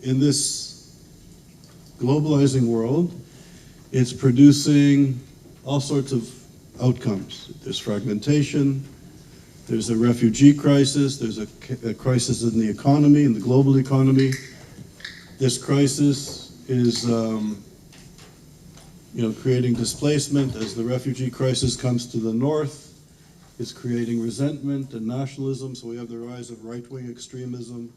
in this globalizing world, it's producing all sorts of outcomes. There's fragmentation, there's a refugee crisis, there's a crisis in the economy, in the global economy. This crisis is creating displacement as the refugee crisis comes to the north. It's creating resentment and nationalism, so we have the rise of right-wing extremism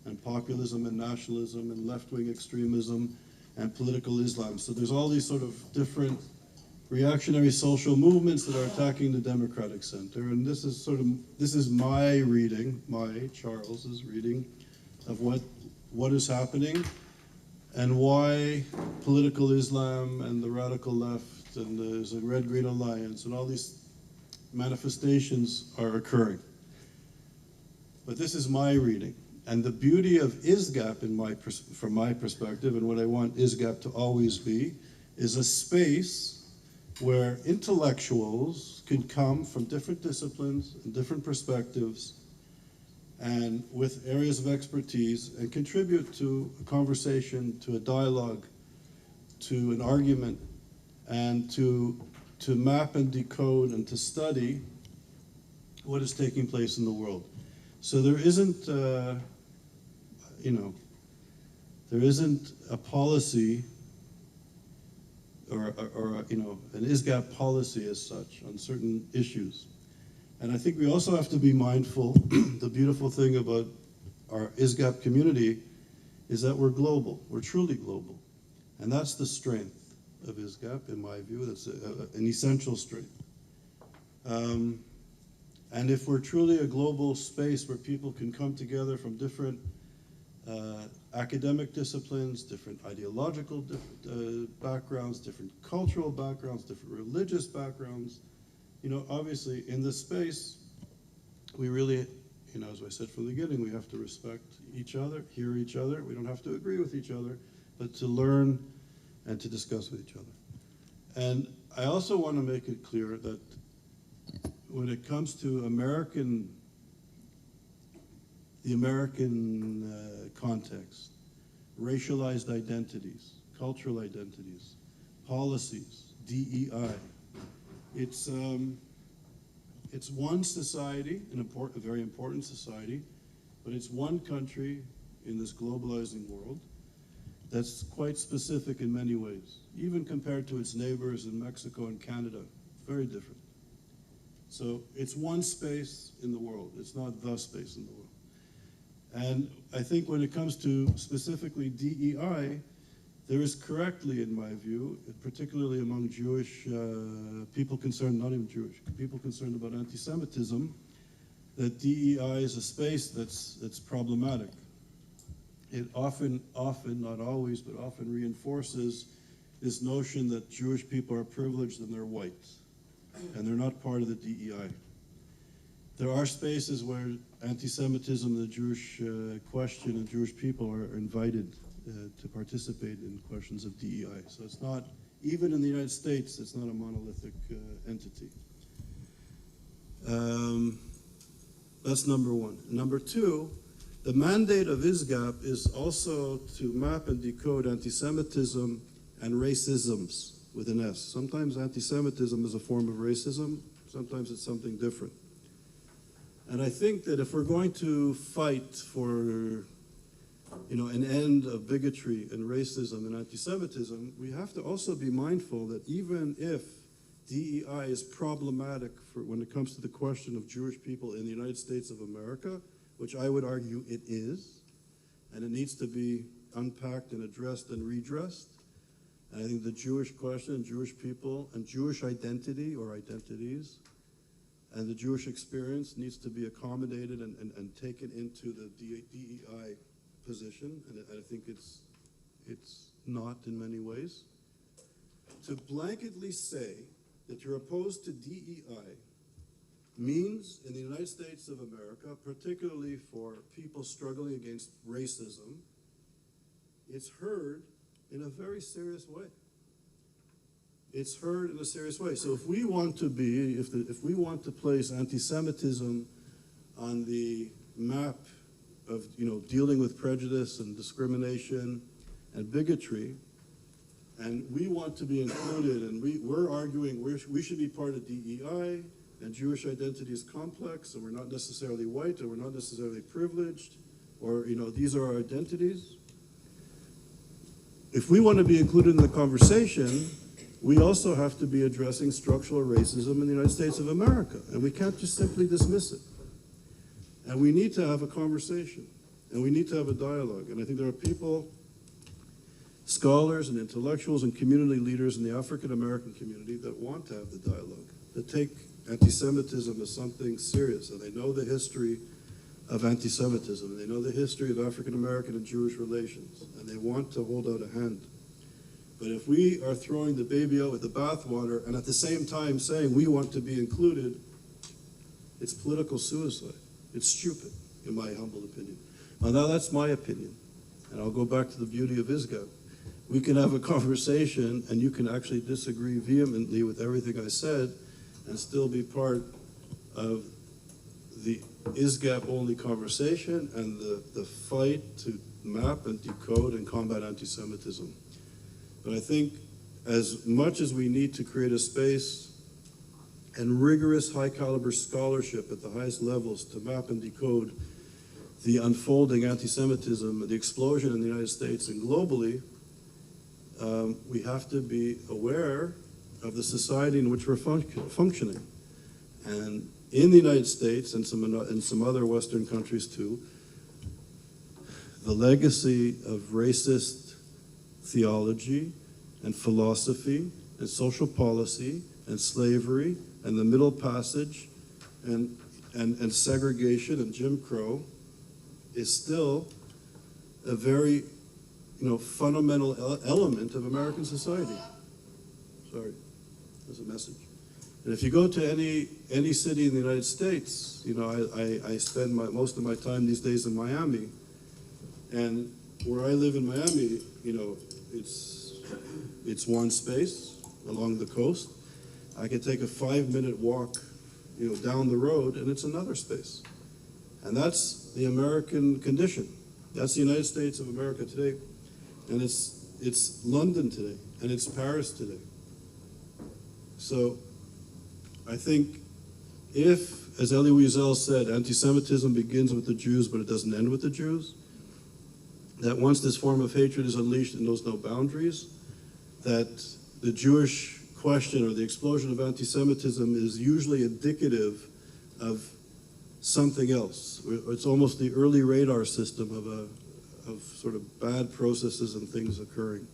and populism and nationalism and left-wing extremism and political Islam. So there's all these sort of different reactionary social movements that are attacking the democratic center. And this is my reading, Charles's reading of what is happening and why political Islam and the radical left and there's a Red-Green Alliance and all these manifestations are occurring. But this is my reading. And the beauty of ISGAP from my perspective, and what I want ISGAP to always be, is a space where intellectuals can come from different disciplines and different perspectives and with areas of expertise and contribute to a conversation, to a dialogue, to an argument, and to map and decode and to study what is taking place in the world. So there isn't, there isn't a policy or an ISGAP policy as such on certain issues. And I think we also have to be mindful, the beautiful thing about our ISGAP community is that we're global, we're truly global. And that's the strength of ISGAP, in my view. That's an essential strength. And if we're truly a global space where people can come together from different academic disciplines, different ideological backgrounds, different cultural backgrounds, different religious backgrounds, obviously in this space, we really, as I said from the beginning, we have to respect each other, hear each other. We don't have to agree with each other, but to learn and to discuss with each other. And I also want to make it clear that when it comes to the American context, racialized identities, cultural identities, policies, DEI, it's one society, a very important society, but it's one country in this globalizing world that's quite specific in many ways, even compared to its neighbors in Mexico and Canada, very different. So it's one space in the world, it's not the space in the world. And I think when it comes to specifically DEI, there is correctly, in my view, particularly among Jewish people concerned, not even Jewish, people concerned about anti-Semitism, that DEI is a space that's problematic. It often, not always, but often reinforces this notion that Jewish people are privileged and they're white, and they're not part of the DEI. There are spaces where anti-Semitism, the Jewish question, and Jewish people are invited to participate in questions of DEI. So it's not, even in the United States, it's not a monolithic entity. That's number one. Number two, the mandate of ISGAP is also to map and decode anti-Semitism and racisms with an S. Sometimes anti-Semitism is a form of racism, sometimes it's something different. And I think that if we're going to fight for an end of bigotry and racism and anti-Semitism, we have to also be mindful that even if DEI is problematic when it comes to the question of Jewish people in the United States of America, which I would argue it is, and it needs to be unpacked and addressed and redressed. And I think the Jewish question, Jewish people, and Jewish identity or identities, and the Jewish experience needs to be accommodated and taken into the DEI position, and I think it's not in many ways. To blanketly say that you're opposed to DEI means, in the United States of America, particularly for people struggling against racism, it's heard in a very serious way. It's heard in a serious way. So if we want to if we want to place anti-Semitism on the map dealing with prejudice and discrimination and bigotry. And we want to be included, and we're arguing we should be part of DEI, and Jewish identity is complex, and we're not necessarily white, and we're not necessarily privileged, or these are our identities. If we want to be included in the conversation, we also have to be addressing structural racism in the United States of America, and we can't just simply dismiss it. And we need to have a conversation, and we need to have a dialogue. And I think there are people, scholars and intellectuals and community leaders in the African American community that want to have the dialogue, that take anti-Semitism as something serious, and they know the history of anti-Semitism, and they know the history of African American and Jewish relations, and they want to hold out a hand. But if we are throwing the baby out with the bathwater and at the same time saying we want to be included, it's political suicide. It's stupid, in my humble opinion. Now that's my opinion, and I'll go back to the beauty of ISGAP. We can have a conversation, and you can actually disagree vehemently with everything I said and still be part of the ISGAP-only conversation and the fight to map and decode and combat anti-Semitism. But I think as much as we need to create a space and rigorous high-caliber scholarship at the highest levels to map and decode the unfolding anti-Semitism, the explosion in the United States and globally, we have to be aware of the society in which we're functioning. And in the United States and some other Western countries too, the legacy of racist theology and philosophy and social policy and slavery and the Middle Passage and segregation and Jim Crow is still a very fundamental element of American society. Sorry, there's a message. And if you go to any city in the United States, I spend most of my time these days in Miami, and where I live in Miami, it's one space along the coast. I can take a 5-minute walk, down the road, and it's another space. And that's the American condition. That's the United States of America today, and it's London today, and it's Paris today. So I think if, as Elie Wiesel said, anti-Semitism begins with the Jews, but it doesn't end with the Jews, that once this form of hatred is unleashed, it knows no boundaries, that the Jewish question or the explosion of anti-Semitism is usually indicative of something else. It's almost the early radar system of sort of bad processes and things occurring.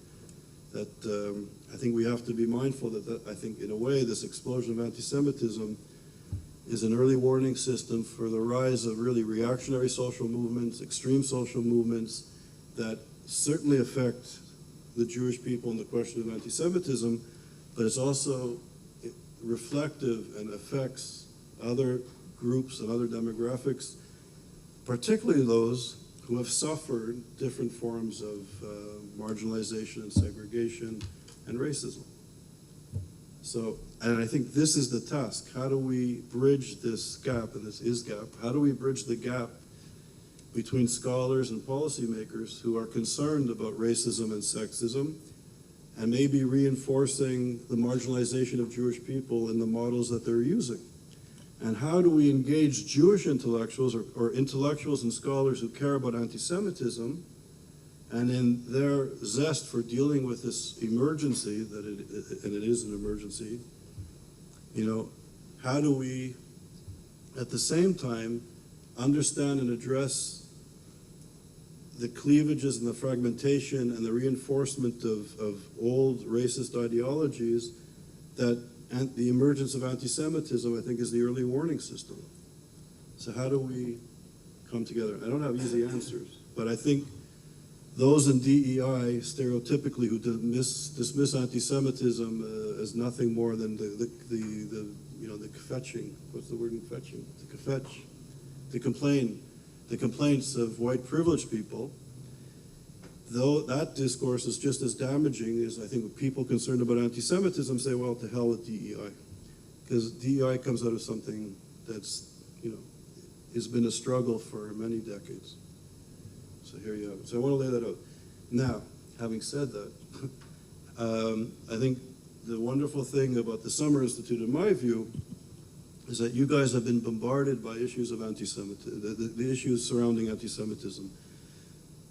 That I think we have to be mindful that I think in a way this explosion of anti-Semitism is an early warning system for the rise of really reactionary social movements, extreme social movements that certainly affect the Jewish people in the question of anti-Semitism, but it's also reflective and affects other groups and other demographics, particularly those who have suffered different forms of marginalization and segregation and racism. So, and I think this is the task. How do we bridge this gap, and this ISGAP? How do we bridge the gap between scholars and policymakers who are concerned about racism and sexism, and maybe reinforcing the marginalization of Jewish people in the models that they're using? And how do we engage Jewish intellectuals or intellectuals and scholars who care about anti-Semitism, and in their zest for dealing with this emergency, and it is an emergency, how do we, at the same time, understand and address the cleavages and the fragmentation and the reinforcement of old racist ideologies and the emergence of anti-Semitism, I think, is the early warning system. So how do we come together? I don't have easy answers, but I think those in DEI stereotypically who dismiss anti-Semitism as nothing more than the kvetching. What's the word in kvetching? To kvetch, to complain, the complaints of white privileged people. Though that discourse is just as damaging as I think people concerned about anti-Semitism say, well, to hell with DEI. Because DEI comes out of something that's, has been a struggle for many decades. So here you have it. So I want to lay that out. Now, having said that, I think the wonderful thing about the Summer Institute, in my view, is that you guys have been bombarded by issues of anti-Semitism, the issues surrounding anti-Semitism.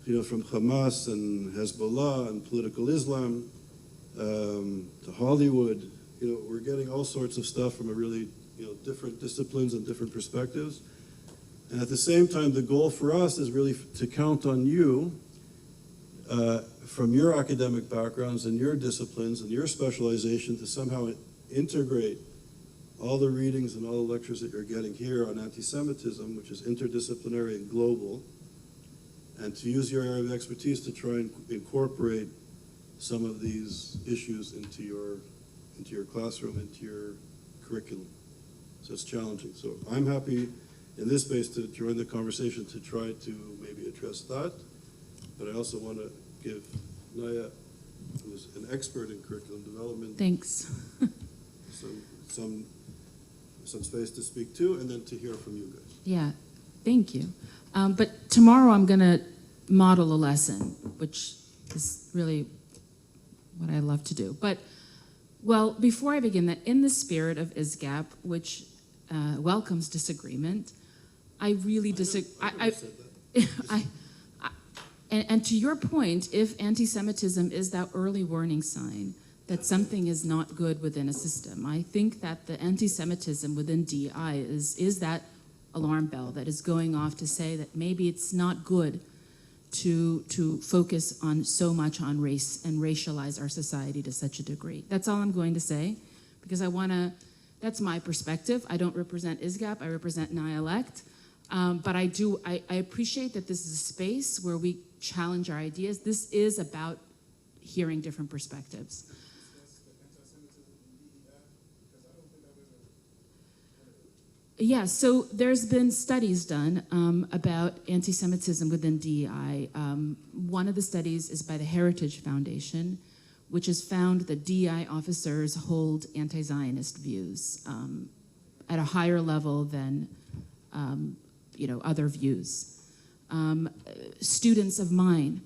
You know, from Hamas and Hezbollah and political Islam to Hollywood. You know, we're getting all sorts of stuff from a really, different disciplines and different perspectives. And at the same time, the goal for us is really to count on you from your academic backgrounds and your disciplines and your specialization to somehow integrate all the readings and all the lectures that you're getting here on anti-Semitism, which is interdisciplinary and global, and to use your area of expertise to try and incorporate some of these issues into your classroom, into your curriculum. So it's challenging. So I'm happy in this space to join the conversation to try to maybe address that. But I also want to give Naya, who's an expert in curriculum development, thanks. some space to speak to, and then to hear from you guys. Yeah, thank you. But tomorrow I'm going to model a lesson, which is really what I love to do. But, well, before I begin, that in the spirit of ISGAP, which welcomes disagreement, I really disagree. And to your point, if anti-Semitism is that early warning sign that something is not good within a system, I think that the anti-Semitism within DI is that alarm bell that is going off to say that maybe it's not good to focus on so much on race and racialize our society to such a degree. That's all I'm going to say, because that's my perspective. I don't represent ISGAP, I represent Naya Lekht. But I appreciate that this is a space where we challenge our ideas. This is about hearing different perspectives. Yeah, so there's been studies done about anti-Semitism within DEI. One of the studies is by the Heritage Foundation, which has found that DEI officers hold anti-Zionist views at a higher level than other views. Students of mine,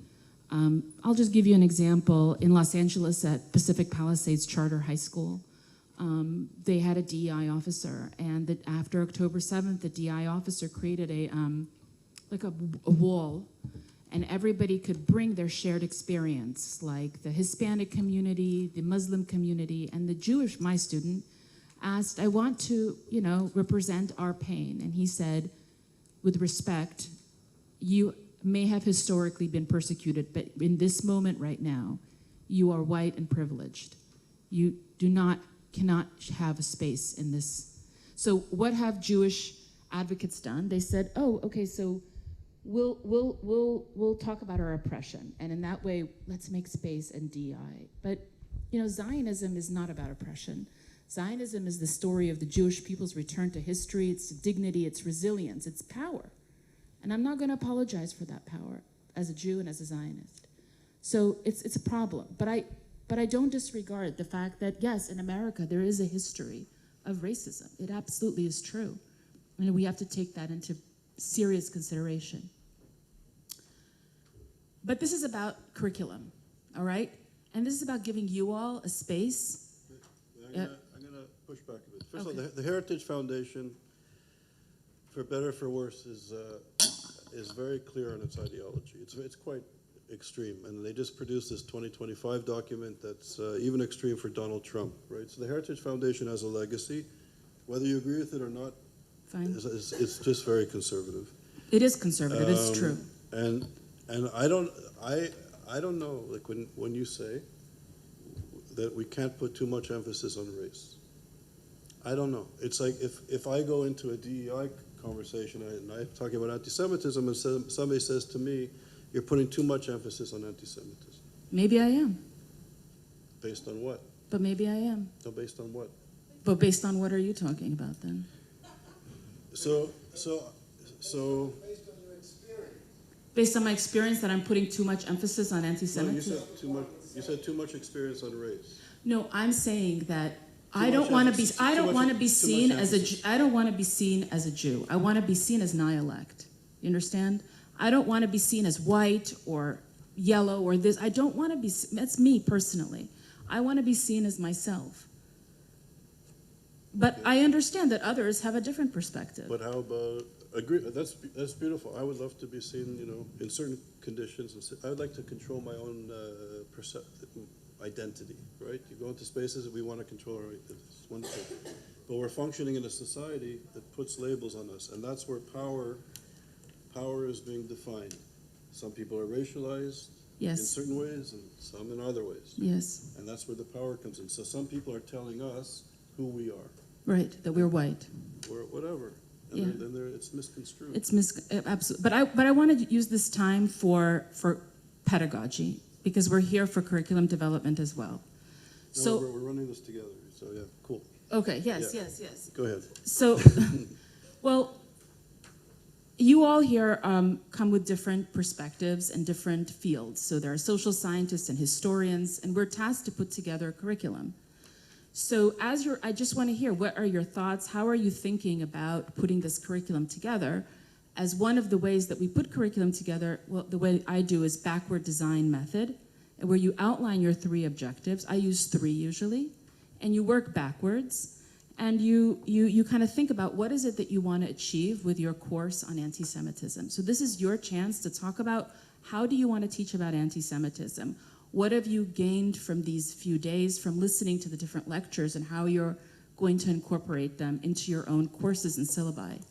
I'll just give you an example. In Los Angeles at Pacific Palisades Charter High School, they had a DEI officer, and after October 7th, the DEI officer created a wall, and everybody could bring their shared experience, like the Hispanic community, the Muslim community, and the Jewish, my student, asked, I want to, represent our pain. And he said, with respect, you may have historically been persecuted, but in this moment right now, you are white and privileged. You cannot have a space in this. So what have Jewish advocates done? They said, oh, okay, so we'll talk about our oppression, and in that way, let's make space in DI. But Zionism is not about oppression. Zionism is the story of the Jewish people's return to history, its dignity, its resilience, its power. And I'm not going to apologize for that power as a Jew and as a Zionist. So it's a problem. But I don't disregard the fact that, yes, in America, there is a history of racism. It absolutely is true. And we have to take that into serious consideration. But this is about curriculum, all right? And this is about giving you all a space. I'm going to push back a bit. First of all, the Heritage Foundation, for better or for worse, is very clear on its ideology. It's quite extreme, and they just produced this 2025 document that's even extreme for Donald Trump, right? So the Heritage Foundation has a legacy. Whether you agree with it or not, fine. It's just very conservative. It is conservative. It's true. And I don't know, like when you say that we can't put too much emphasis on race. I don't know. It's like if I go into a DEI conversation and I'm talking about anti-Semitism and somebody says to me, you're putting too much emphasis on anti-Semitism. Maybe I am. Based on what? But maybe I am. So based on what? But based on what are you talking about then? So. Based on your experience. Based on my experience that I'm putting too much emphasis on No, anti-Semitism? you said too much experience on race. No, I'm saying that I don't want to be seen as a Jew. I don't want to be seen as a Jew. I want to be seen as Naya Lekht. You understand? I don't want to be seen as white or yellow or this. I don't want to be, that's me personally. I want to be seen as myself. But I understand that others have a different perspective. But how about, agree, that's beautiful. I would love to be seen, you know, in certain conditions. I would like to control my own identity, right? You go into spaces that we want to control our identity. It's wonderful. But we're functioning in a society that puts labels on us, and that's where power is being defined. Some people are racialized in certain ways, and some in other ways. Yes. And that's where the power comes in. So some people are telling us who we are. Right, that we're white. Or whatever. And Yeah. then it's misconstrued. It's absolutely. But I wanted to use this time for pedagogy, because we're here for curriculum development as well. So we're running this together. So yeah, cool. okay, yes, Yeah. yes. Go ahead. So, well, you all here come with different perspectives and different fields. So there are social scientists and historians, and we're tasked to put together a curriculum. So I just want to hear, what are your thoughts? How are you thinking about putting this curriculum together? As one of the ways that we put curriculum together, well, the way I do is backward design method, where you outline your 3 objectives. I use 3 usually, and you work backwards, and you kind of think about what is it that you want to achieve with your course on anti-Semitism. So this is your chance to talk about, how do you want to teach about anti-Semitism? What have you gained from these few days from listening to the different lectures, and how you're going to incorporate them into your own courses and syllabi?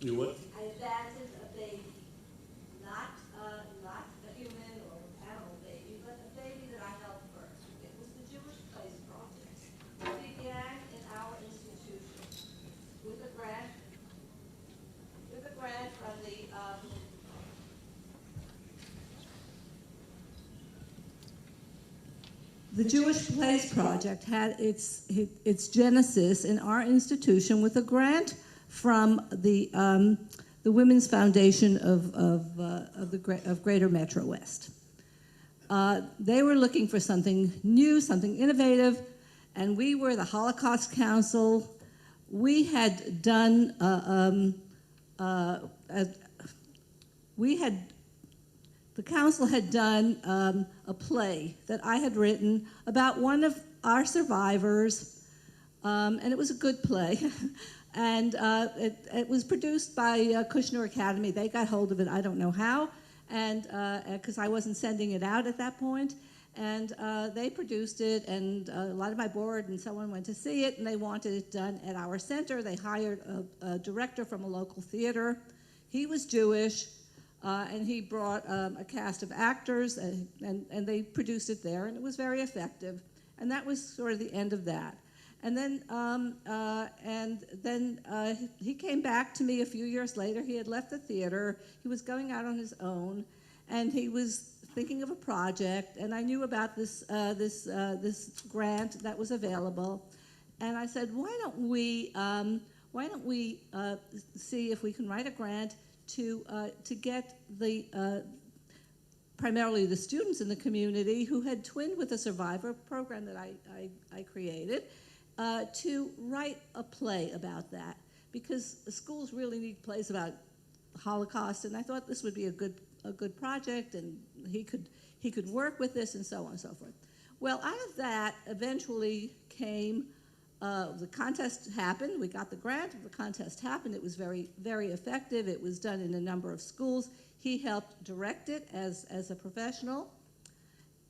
You what? I abandoned a baby, not a human or animal baby, but a baby that I held first. It was the Jewish Place Project. It began in our institution with a grant from the Jewish Place Project had its genesis in our institution with a grant from the Women's Foundation of Greater Metro West. They were looking for something new, something innovative, and we were the Holocaust Council. We had done the council had done a play that I had written about one of our survivors, and it was a good play. And it was produced by Kushner Academy. They got hold of it, I don't know how, and because I wasn't sending it out at that point. And they produced it, and a lot of my board and someone went to see it, and they wanted it done at our center. They hired a director from a local theater. He was Jewish, and he brought a cast of actors, and they produced it there, and it was very effective. And that was sort of the end of that. And then he came back to me a few years later. He had left the theater. He was going out on his own, and he was thinking of a project. And I knew about this grant that was available, and I said, why don't we see if we can write a grant to get the primarily the students in the community who had twinned with a survivor program that I created. To write a play about that, because schools really need plays about Holocaust, and I thought this would be a good project, and he could work with this, and so on and so forth. Well, out of that eventually came The contest happened. We got the grant. The contest happened. It was very, very effective. It was done in a number of schools. He helped direct it as a professional.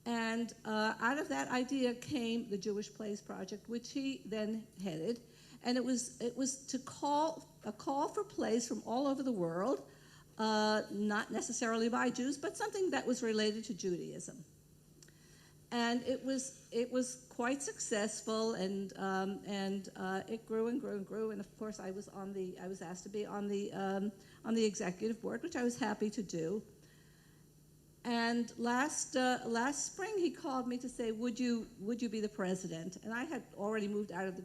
And out of that idea came the Jewish Plays Project, which he then headed. And it was a call for plays from all over the world, not necessarily by Jews, but something that was related to Judaism. And it was quite successful, and it grew and grew and grew. And of course, I was asked to be on the executive board, which I was happy to do. And last spring, he called me to say, "Would you be the president?" And I had already moved out of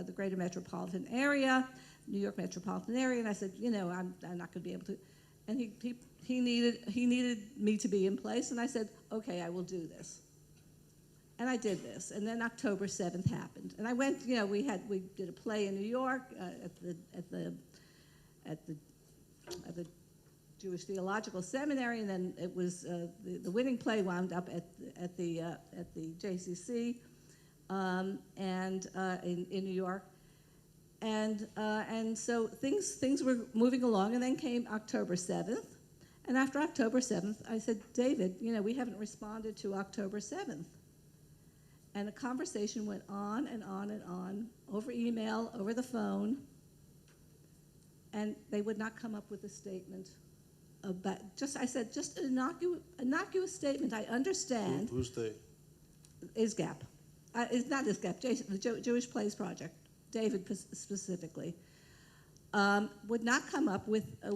the greater metropolitan area, New York metropolitan area, and I said, I'm not going to be able to. And he needed me to be in place, and I said, "Okay, I will do this." And I did this, and then October 7th happened, and I went. We did a play in New York at the Jewish Theological Seminary, and then it was the winning play wound up at the JCC in New York, and so things were moving along, and then came October 7th, and after October 7th, I said, "David, we haven't responded to October 7th." And the conversation went on and on and on, over email, over the phone, and they would not come up with a statement about, I said, just an innocuous statement. I understand. Who's they? ISGAP. It's not ISGAP, the Jewish Plays Project, David specifically, would not come up with a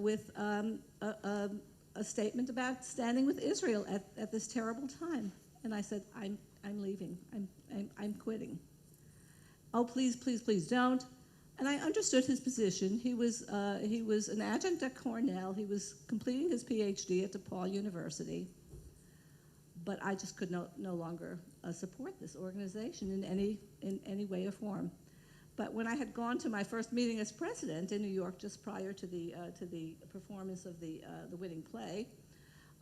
statement about standing with Israel at this terrible time. And I said, I'm leaving. I'm quitting. "Oh, please, please, please don't." And I understood his position. He was an adjunct at Cornell. He was completing his PhD at DePaul University. But I just could no longer support this organization in any way or form. But when I had gone to my first meeting as president in New York, just prior to the performance of the winning play,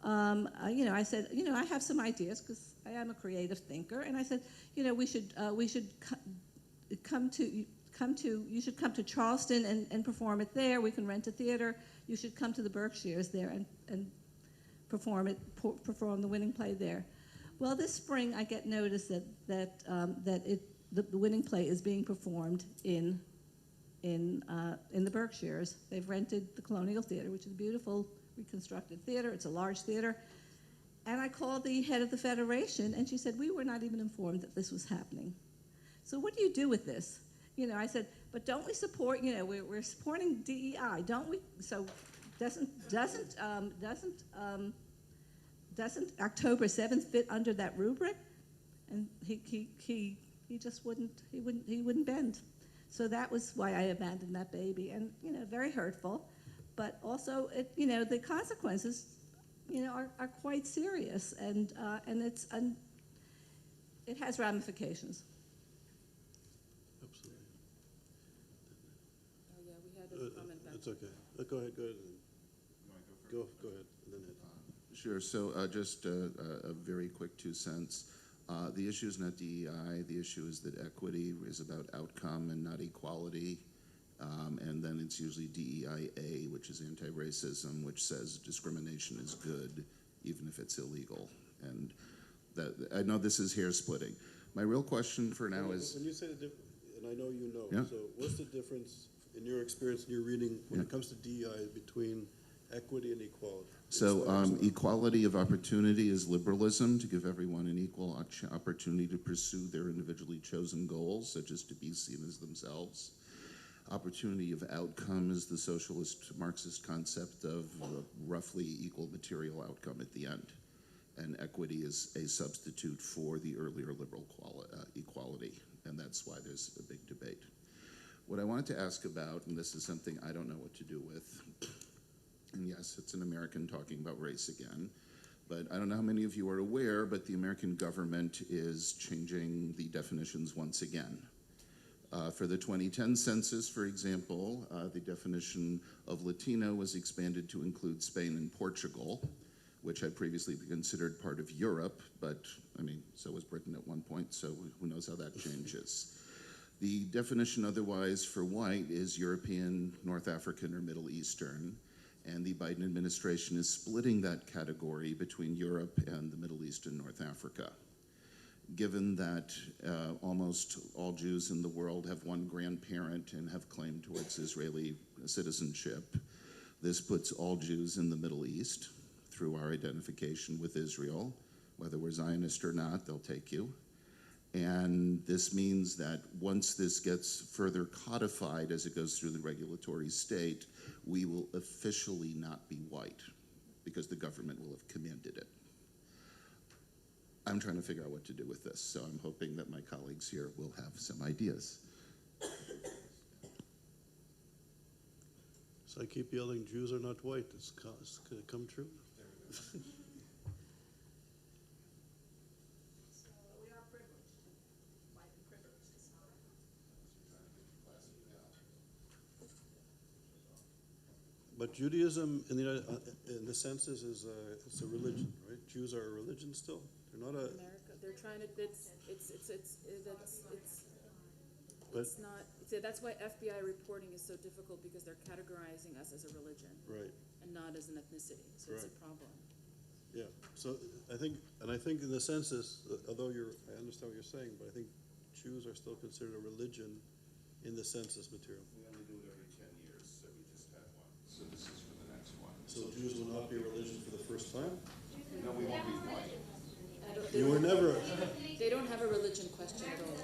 I said, I have some ideas because I am a creative thinker, and I said, we should come to Charleston and perform it there. We can rent a theater. You should come to the Berkshires there and perform the winning play there. Well, this spring I get notice that the winning play is being performed in the Berkshires. They've rented the Colonial Theater, which is a beautiful reconstructed theater. It's a large theater. And I called the head of the federation, and she said, "We were not even informed that this was happening. So what do you do with this?" I said, "But don't we support? We're supporting DEI, don't we? So doesn't October 7th fit under that rubric?" And he just wouldn't bend. So that was why I abandoned that baby, and very hurtful, but also the consequences are quite serious, and it has ramifications. Absolutely. Oh, yeah, we had a comment back. It's okay. Go ahead. Go ahead. And then Sure. So just a very quick 2 cents. The issue is not DEI. The issue is that equity is about outcome and not equality. And then it's usually DEIA, which is anti-racism, which says discrimination is good, even if it's illegal. And I know this is hair splitting. My real question for now is... When you say the difference, and I know you know, Yeah. so what's the difference in your experience, in your reading, when it comes to DEI between equity and equality? So equality of opportunity is liberalism, to give everyone an equal opportunity to pursue their individually chosen goals, such as to be seen as themselves. Opportunity of outcome is the socialist Marxist concept of roughly equal material outcome at the end. And equity is a substitute for the earlier liberal equality, and that's why there's a big debate. What I wanted to ask about, and this is something I don't know what to do with, and yes, it's an American talking about race again, but I don't know how many of you are aware, but the American government is changing the definitions once again. For the 2010 census, for example, the definition of Latino was expanded to include Spain and Portugal, which had previously been considered part of Europe, but, I mean, so was Britain at one point, so who knows how that changes. The definition otherwise for white is European, North African, or Middle Eastern, and the Biden administration is splitting that category between Europe and the Middle East and North Africa. Given that almost all Jews in the world have one grandparent and have claim towards Israeli citizenship, this puts all Jews in the Middle East through our identification with Israel. Whether we're Zionist or not, they'll take you. And this means that once this gets further codified as it goes through the regulatory state, we will officially not be white because the government will have commanded it. I'm trying to figure out what to do with this, so I'm hoping that my colleagues here will have some ideas. So I keep yelling, Jews are not white. It's going to come true? But Judaism, in the census, it's a religion, right? Jews are a religion still. They're not a. America, they're trying to. It's not. That's why FBI reporting is so difficult because they're categorizing us as a religion, Right. and not as an ethnicity. So it's a problem. Yeah. So I think in the census, although I understand what you're saying, but I think Jews are still considered a religion in the census material. We only do it every 10 years, so we just had one. So this is for the next one. So Jews will not be a religion for the first time? No, we won't be white. You were never. They don't have a religion question at all.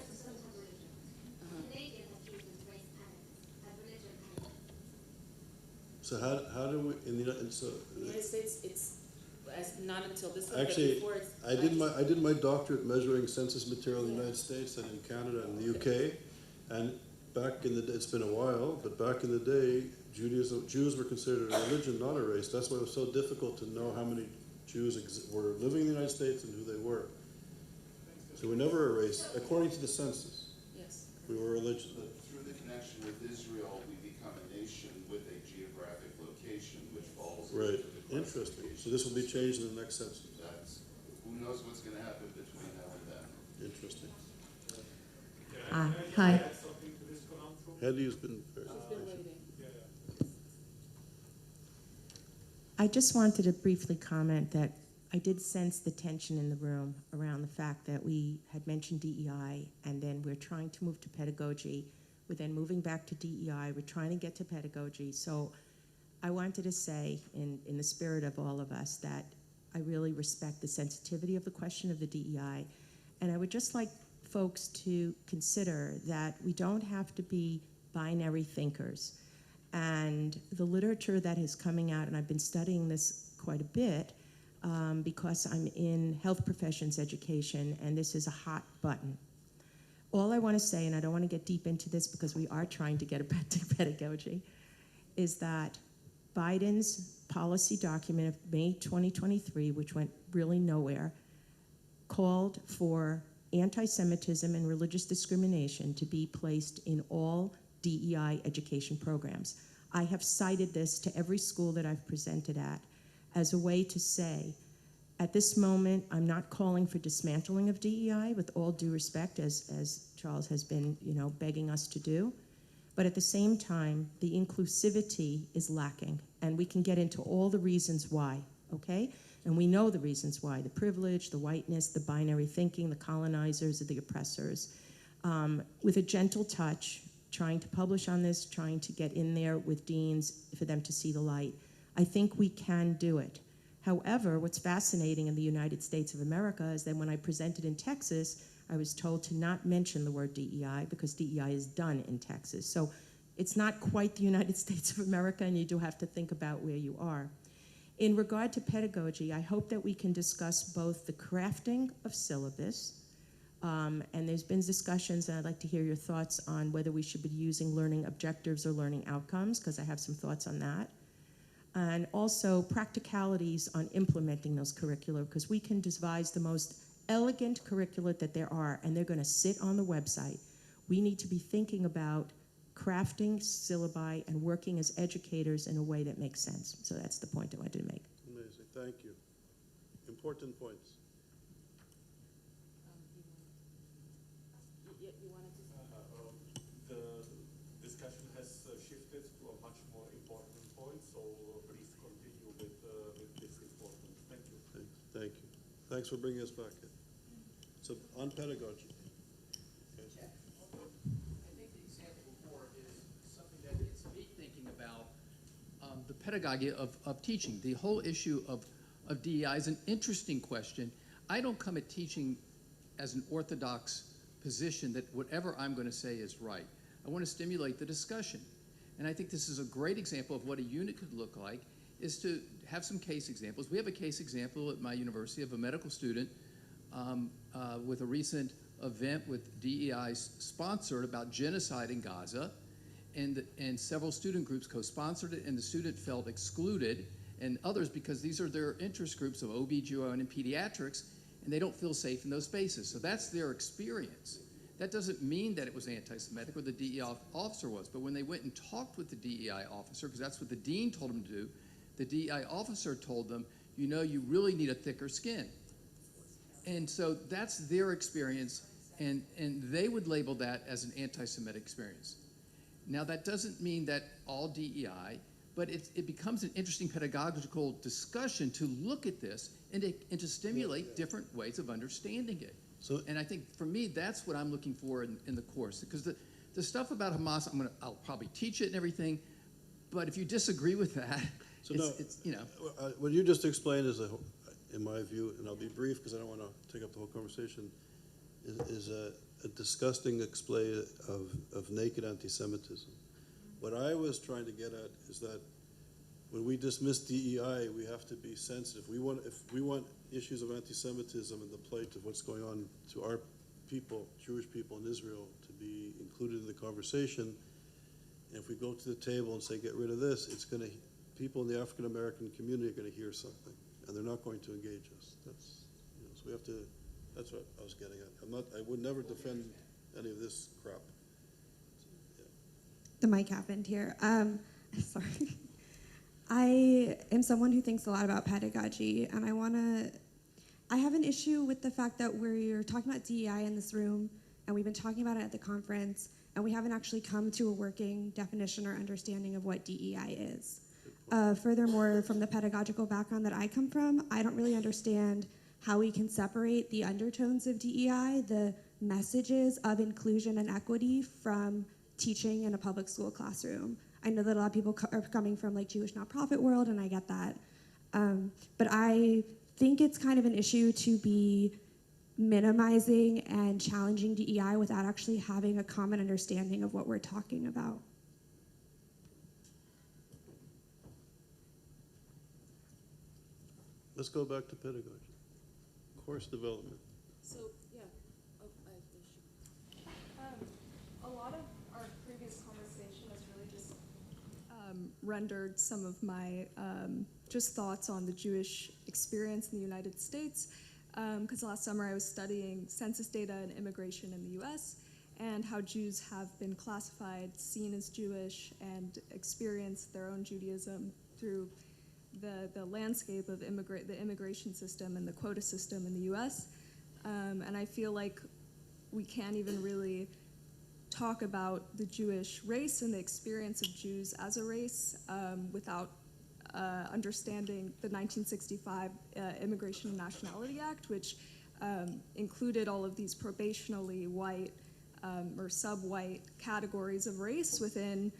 So how do we in the United States, it's not until this one. Actually, before it's I did my doctorate measuring census material in the United States and in Canada and the UK, and back in the day, it's been a while, but back in the day, Jews were considered a religion, not a race. That's why it was so difficult to know how many Jews were living in the United States and who they were. So we're never a race, according to the census. Yes. We were a religion. Through the connection with Israel, we become a nation with a geographic location which falls Right. into the Interesting. classification. So this will be changed in the next census. Who knows what's going to happen between now and then. Interesting. Hi. Hedi's been. She's been waiting. I just wanted to briefly comment that I did sense the tension in the room around the fact that we had mentioned DEI and then we're trying to move to pedagogy. We're then moving back to DEI. We're trying to get to pedagogy. So I wanted to say, in the spirit of all of us, that I really respect the sensitivity of the question of the DEI. And I would just like folks to consider that we don't have to be binary thinkers. And the literature that is coming out, and I've been studying this quite a bit because I'm in health professions education, and this is a hot button. All I want to say, and I don't want to get deep into this because we are trying to get back to pedagogy, is that Biden's policy document of May 2023, which went really nowhere, called for anti-Semitism and religious discrimination to be placed in all DEI education programs. I have cited this to every school that I've presented at as a way to say, at this moment, I'm not calling for dismantling of DEI, with all due respect, as Charles has been, begging us to do. But at the same time, the inclusivity is lacking, and we can get into all the reasons why, okay? And we know the reasons why: the privilege, the whiteness, the binary thinking, the colonizers, the oppressors. With a gentle touch, trying to publish on this, trying to get in there with deans for them to see the light. I think we can do it. However, what's fascinating in the United States of America is that when I presented in Texas, I was told to not mention the word DEI because DEI is done in Texas. So it's not quite the United States of America, and you do have to think about where you are. In regard to pedagogy, I hope that we can discuss both the crafting of syllabus, and there's been discussions, and I'd like to hear your thoughts on whether we should be using learning objectives or learning outcomes, because I have some thoughts on that. And also practicalities on implementing those curricula, because we can devise the most elegant curricula that there are, and they're going to sit on the website. We need to be thinking about crafting syllabi and working as educators in a way that makes sense. So that's the point I wanted to make. Amazing. Thank you. Important points. You wanted to. discussion has shifted to a much more important point, so please continue with this important. Thank you. Thank you. Thanks for bringing us back in. So, on pedagogy. I think the example before is something that gets me thinking about the pedagogy of teaching. The whole issue of DEI is an interesting question. I don't come at teaching as an orthodox position that whatever I'm going to say is right. I want to stimulate the discussion. And I think this is a great example of what a unit could look like, is to have some case examples. We have a case example at my university of a medical student with a recent event with DEI sponsored about genocide in Gaza, and several student groups co-sponsored it, and the student felt excluded, and others because these are their interest groups of OB/GYN and pediatrics, and they don't feel safe in those spaces. So that's their experience. That doesn't mean that it was anti-Semitic or the DEI officer was, but when they went and talked with the DEI officer, because that's what the dean told them to do, the DEI officer told them, you know, you really need a thicker skin. And so that's their experience, and they would label that as an anti-Semitic experience. Now, that doesn't mean that all DEI, but it becomes an interesting pedagogical discussion to look at this and to stimulate different ways of understanding it. So, And I think for me, that's what I'm looking for in the course, because the stuff about Hamas, I'll probably teach it and everything, but if you disagree with that, so it's you know. what you just explained is, in my view, and I'll be brief because I don't want to take up the whole conversation, is a disgusting display of naked anti-Semitism. What I was trying to get at is that when we dismiss DEI, we have to be sensitive. If we want issues of anti-Semitism and the plight of what's going on to our people, Jewish people in Israel, to be included in the conversation, and if we go to the table and say, get rid of this, people in the African American community are going to hear something, and they're not going to engage us. So we have to. That's what I was getting at. I would never defend any of this crap. Yeah. The mic happened here. Sorry. I am someone who thinks a lot about pedagogy, and I have an issue with the fact that we're talking about DEI in this room, and we've been talking about it at the conference, and we haven't actually come to a working definition or understanding of what DEI is. Furthermore, from the pedagogical background that I come from, I don't really understand how we can separate the undertones of DEI, the messages of inclusion and equity, from teaching in a public school classroom. I know that a lot of people are coming from like Jewish nonprofit world, and I get that. But I think it's kind of an issue to be minimizing and challenging DEI without actually having a common understanding of what we're talking about. Let's go back to pedagogy. Course development. So, yeah, I have an issue. A lot of our previous conversation has really just rendered some of my just thoughts on the Jewish experience in the United States, because last summer I was studying census data and immigration in the U.S. and how Jews have been classified, seen as Jewish, and experienced their own Judaism through the landscape of the immigration system and the quota system in the U.S. And I feel like we can't even really talk about the Jewish race and the experience of Jews as a race without understanding the 1965 Immigration and Nationality Act, which included all of these probationally white or sub-white categories of race within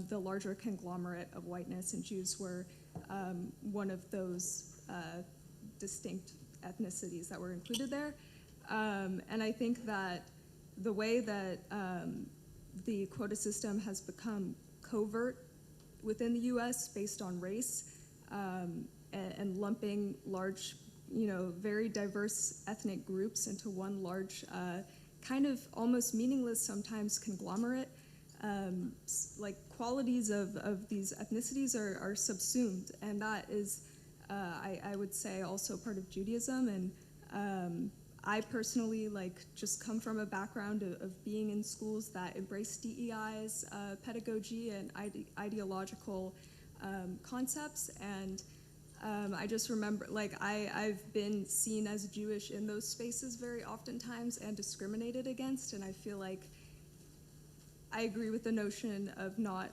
the larger conglomerate of whiteness, and Jews were one of those distinct ethnicities that were included there. And I think that the way that the quota system has become covert within the U.S. based on race and lumping large, very diverse ethnic groups into one large, kind of almost meaningless sometimes conglomerate, like qualities of these ethnicities are subsumed, and that is, I would say, also part of Judaism. And I personally just come from a background of being in schools that embrace DEI's pedagogy and ideological concepts, and I just remember, I've been seen as Jewish in those spaces very oftentimes and discriminated against, and I feel like I agree with the notion of not,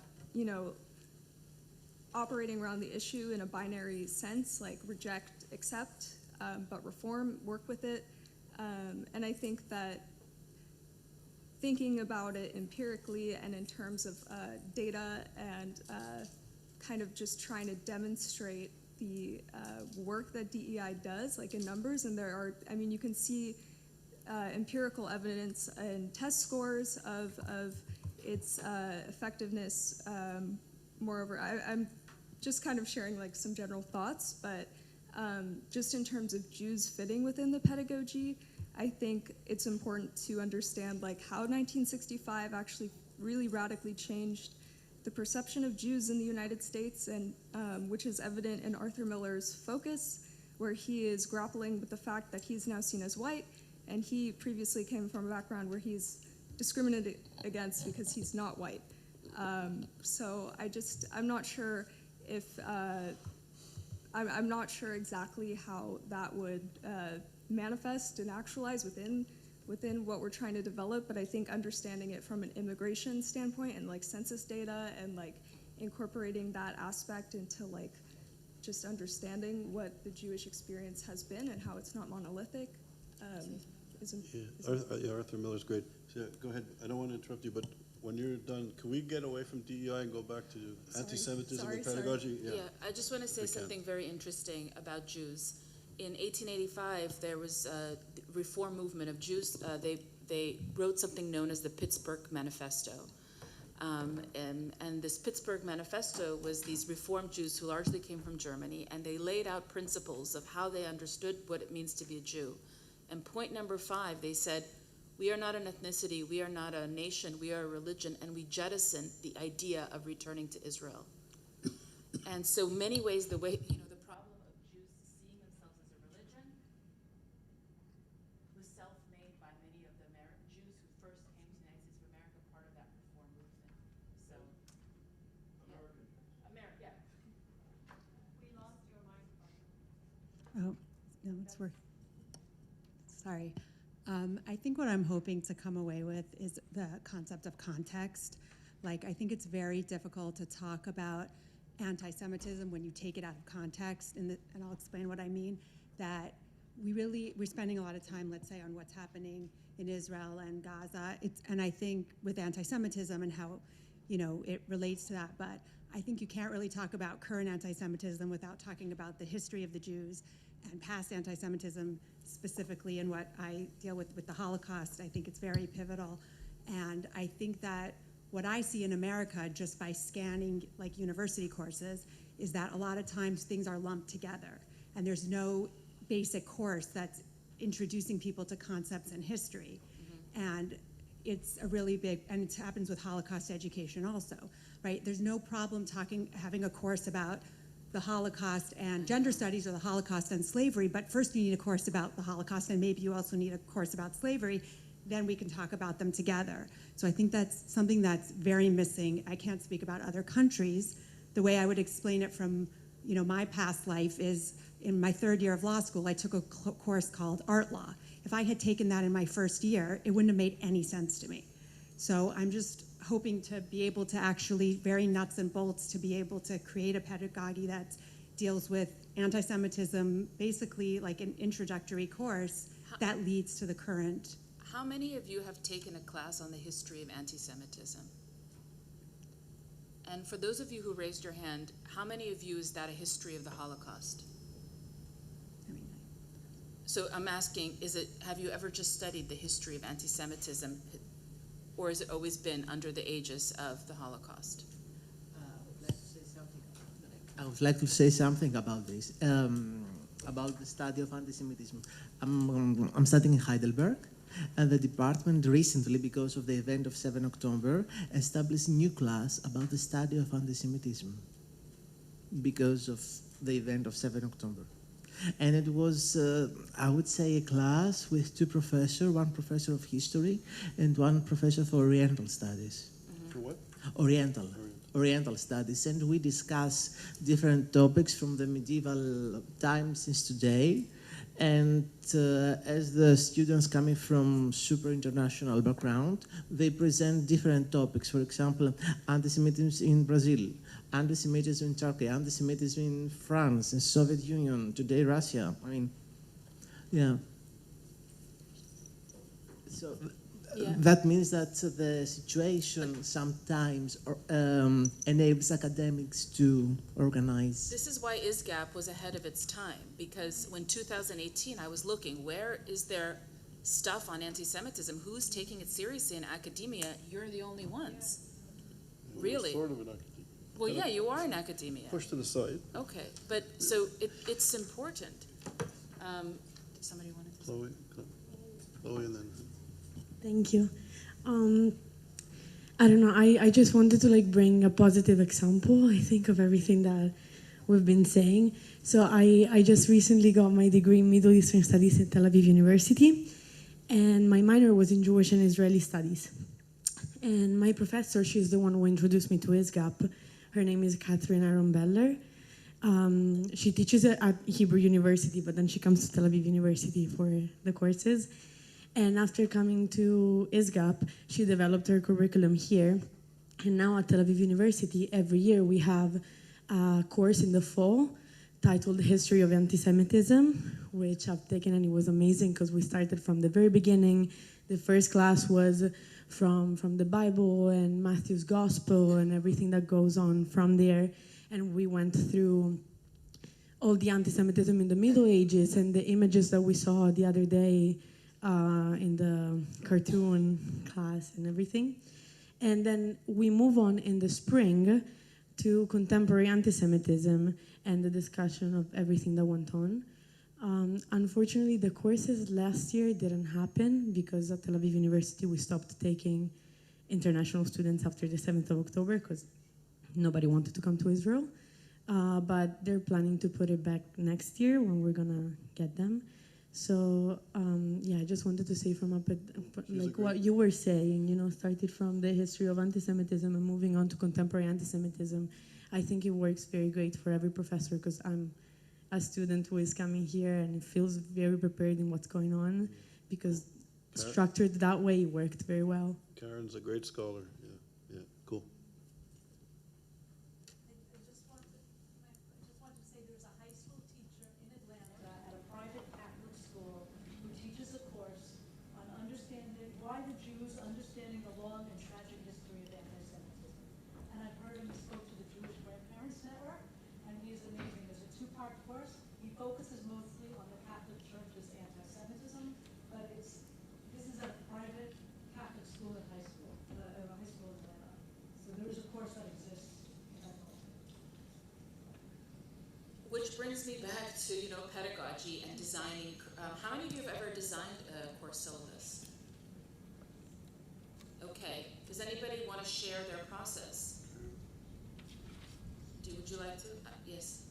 operating around the issue in a binary sense, like reject, accept, but reform, work with it. And I think that thinking about it empirically and in terms of data and kind of just trying to demonstrate the work that DEI does, like in numbers, and there are, you can see empirical evidence and test scores of its effectiveness. Moreover, I'm just kind of sharing like some general thoughts, but just in terms of Jews fitting within the pedagogy, I think it's important to understand like how 1965 actually really radically changed the perception of Jews in the United States, and which is evident in Arthur Miller's Focus, where he is grappling with the fact that he's now seen as white, and he previously came from a background where he's discriminated against because he's not white. So I'm not sure if, I'm not sure exactly how that would manifest and actualize within what we're trying to develop, but I think understanding it from an immigration standpoint and like census data and like incorporating that aspect into like just understanding what the Jewish experience has been and how it's not monolithic is Arthur Miller's great. So, go ahead. I don't want to interrupt you, but when you're done, can we get away from DEI and go back to anti-Semitism and pedagogy? Yeah, I just want to say something very interesting about Jews. In 1885, there was a reform movement of Jews. They wrote something known as the Pittsburgh Manifesto. And this Pittsburgh Manifesto was these reformed Jews who largely came from Germany, and they laid out principles of how they understood what it means to be a Jew. And point number 5, they said, we are not an ethnicity, we are not a nation, we are a religion, and we jettison the idea of returning to Israel. And so many ways, the way, the problem of Jews seeing themselves as a religion was self-made by many of the Jews who first came to the United States of America, part of that reform movement. So, American. We lost your microphone. Oh, no, it's working. Sorry. I think what I'm hoping to come away with is the concept of context. Like, I think it's very difficult to talk about anti-Semitism when you take it out of context, and I'll explain what I mean. That we're spending a lot of time, let's say, on what's happening in Israel and Gaza. And I think with anti-Semitism and how, it relates to that. But I think you can't really talk about current anti-Semitism without talking about the history of the Jews and past anti-Semitism, specifically in what I deal with the Holocaust. I think it's very pivotal. And I think that what I see in America, just by scanning like university courses, is that a lot of times things are lumped together. And there's no basic course that's introducing people to concepts in history. Mm-hmm. And it's a really big, and it happens with Holocaust education also, right? There's no problem having a course about the Holocaust and gender studies, or the Holocaust and slavery, but first you need a course about the Holocaust, and maybe you also need a course about slavery, then we can talk about them together. So I think that's something that's very missing. I can't speak about other countries. The way I would explain it from my past life is, in my 3rd year of law school, I took a course called art law. If I had taken that in my first year, it wouldn't have made any sense to me. So I'm just hoping to be able to actually, very nuts and bolts, to be able to create a pedagogy that deals with anti-Semitism, basically like an introductory course that leads to the current. How many of you have taken a class on the history of anti-Semitism? And for those of you who raised your hand, how many of you is that a history of the Holocaust? So I'm asking, have you ever just studied the history of anti-Semitism, or has it always been under the aegis of the Holocaust? I would like to say something about this, about the study of anti-Semitism. I'm studying in Heidelberg, and the department recently, because of the event of 7 October, established a new class about the study of anti-Semitism because of the event of 7 October. And it was, I would say, a class with 2 professors, one professor of history and one professor for Oriental studies. Mm-hmm. For what? Oriental studies. And we discuss different topics from the medieval times since today. And as the students coming from super international background, they present different topics. For example, anti-Semitism in Brazil, anti-Semitism in Turkey, anti-Semitism in France, in Soviet Union, today Russia. I mean, yeah. So that means that the situation sometimes enables academics to organize. This is why ISGAP was ahead of its time, because when 2018 I was looking, where is there stuff on anti-Semitism? Who's taking it seriously in academia? You're the only ones. Really? Sort of an academic. Well, yeah, you are in academia. Pushed to the side. Okay, but so it's important. Somebody wanted to say? Chloe and then... Thank you. I don't know, I just wanted to like bring a positive example, I think, of everything that we've been saying. So I just recently got my degree in Middle Eastern Studies at Tel Aviv University, and my minor was in Jewish and Israeli Studies. And my professor, she's the one who introduced me to ISGAP. Her name is Catherine Aaron Beller. She teaches at Hebrew University, but then she comes to Tel Aviv University for the courses. And after coming to ISGAP, she developed her curriculum here. And now at Tel Aviv University, every year we have a course in the fall titled History of Antisemitism, which I've taken, and it was amazing because we started from the very beginning. The first class was from the Bible and Matthew's Gospel and everything that goes on from there. And we went through all the anti-Semitism in the Middle Ages and the images that we saw the other day in the cartoon class and everything. And then we move on in the spring to contemporary anti-Semitism and the discussion of everything that went on. Unfortunately, the courses last year didn't happen because at Tel Aviv University we stopped taking international students after the 7th of October because nobody wanted to come to Israel. But they're planning to put it back next year when we're gonna get them. So yeah, I just wanted to say from like what you were saying, you know, started from the history of anti-Semitism and moving on to contemporary anti-Semitism. I think it works very great for every professor because I'm a student who is coming here and feels very prepared in what's going on because structured that way it worked very well. Karen's a great scholar. Yeah, cool. I just want to say there's a high school teacher in Atlanta at a private Catholic school who teaches a course on understanding why the Jews understanding the long and tragic history of anti-Semitism. And I've heard him spoke to the Jewish Grandparents Network, and he is amazing. There's a two-part course. He focuses mostly on the Catholic Church's anti-Semitism, but this is a private Catholic school and high school in Atlanta. So there is a course that exists. Which brings me back to, you know, pedagogy and designing. How many of you have ever designed a course syllabus? Okay. Does anybody want to share their process? Would you like to? Yes.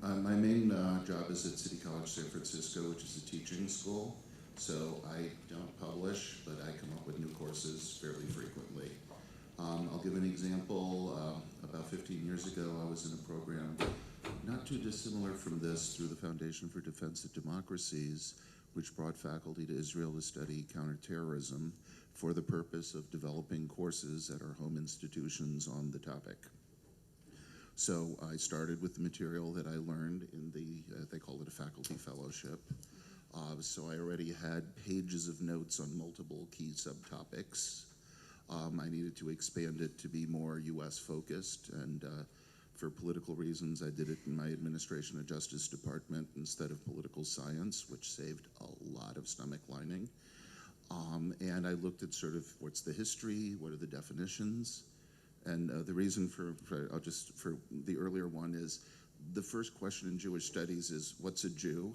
My main job is at City College San Francisco, which is a teaching school. So I don't publish, but I come up with new courses fairly frequently. I'll give an example. About 15 years ago, I was in a program not too dissimilar from this through the Foundation for Defense of Democracies, which brought faculty to Israel to study counterterrorism for the purpose of developing courses at our home institutions on the topic. So I started with the material that I learned in they call it a faculty fellowship. So I already had pages of notes on multiple key subtopics. I needed to expand it to be more US focused, and for political reasons, I did it in my administration and justice department instead of political science, which saved a lot of stomach lining. And I looked at sort of what's the history, what are the definitions, and the reason for the earlier one is the first question in Jewish studies is what's a Jew,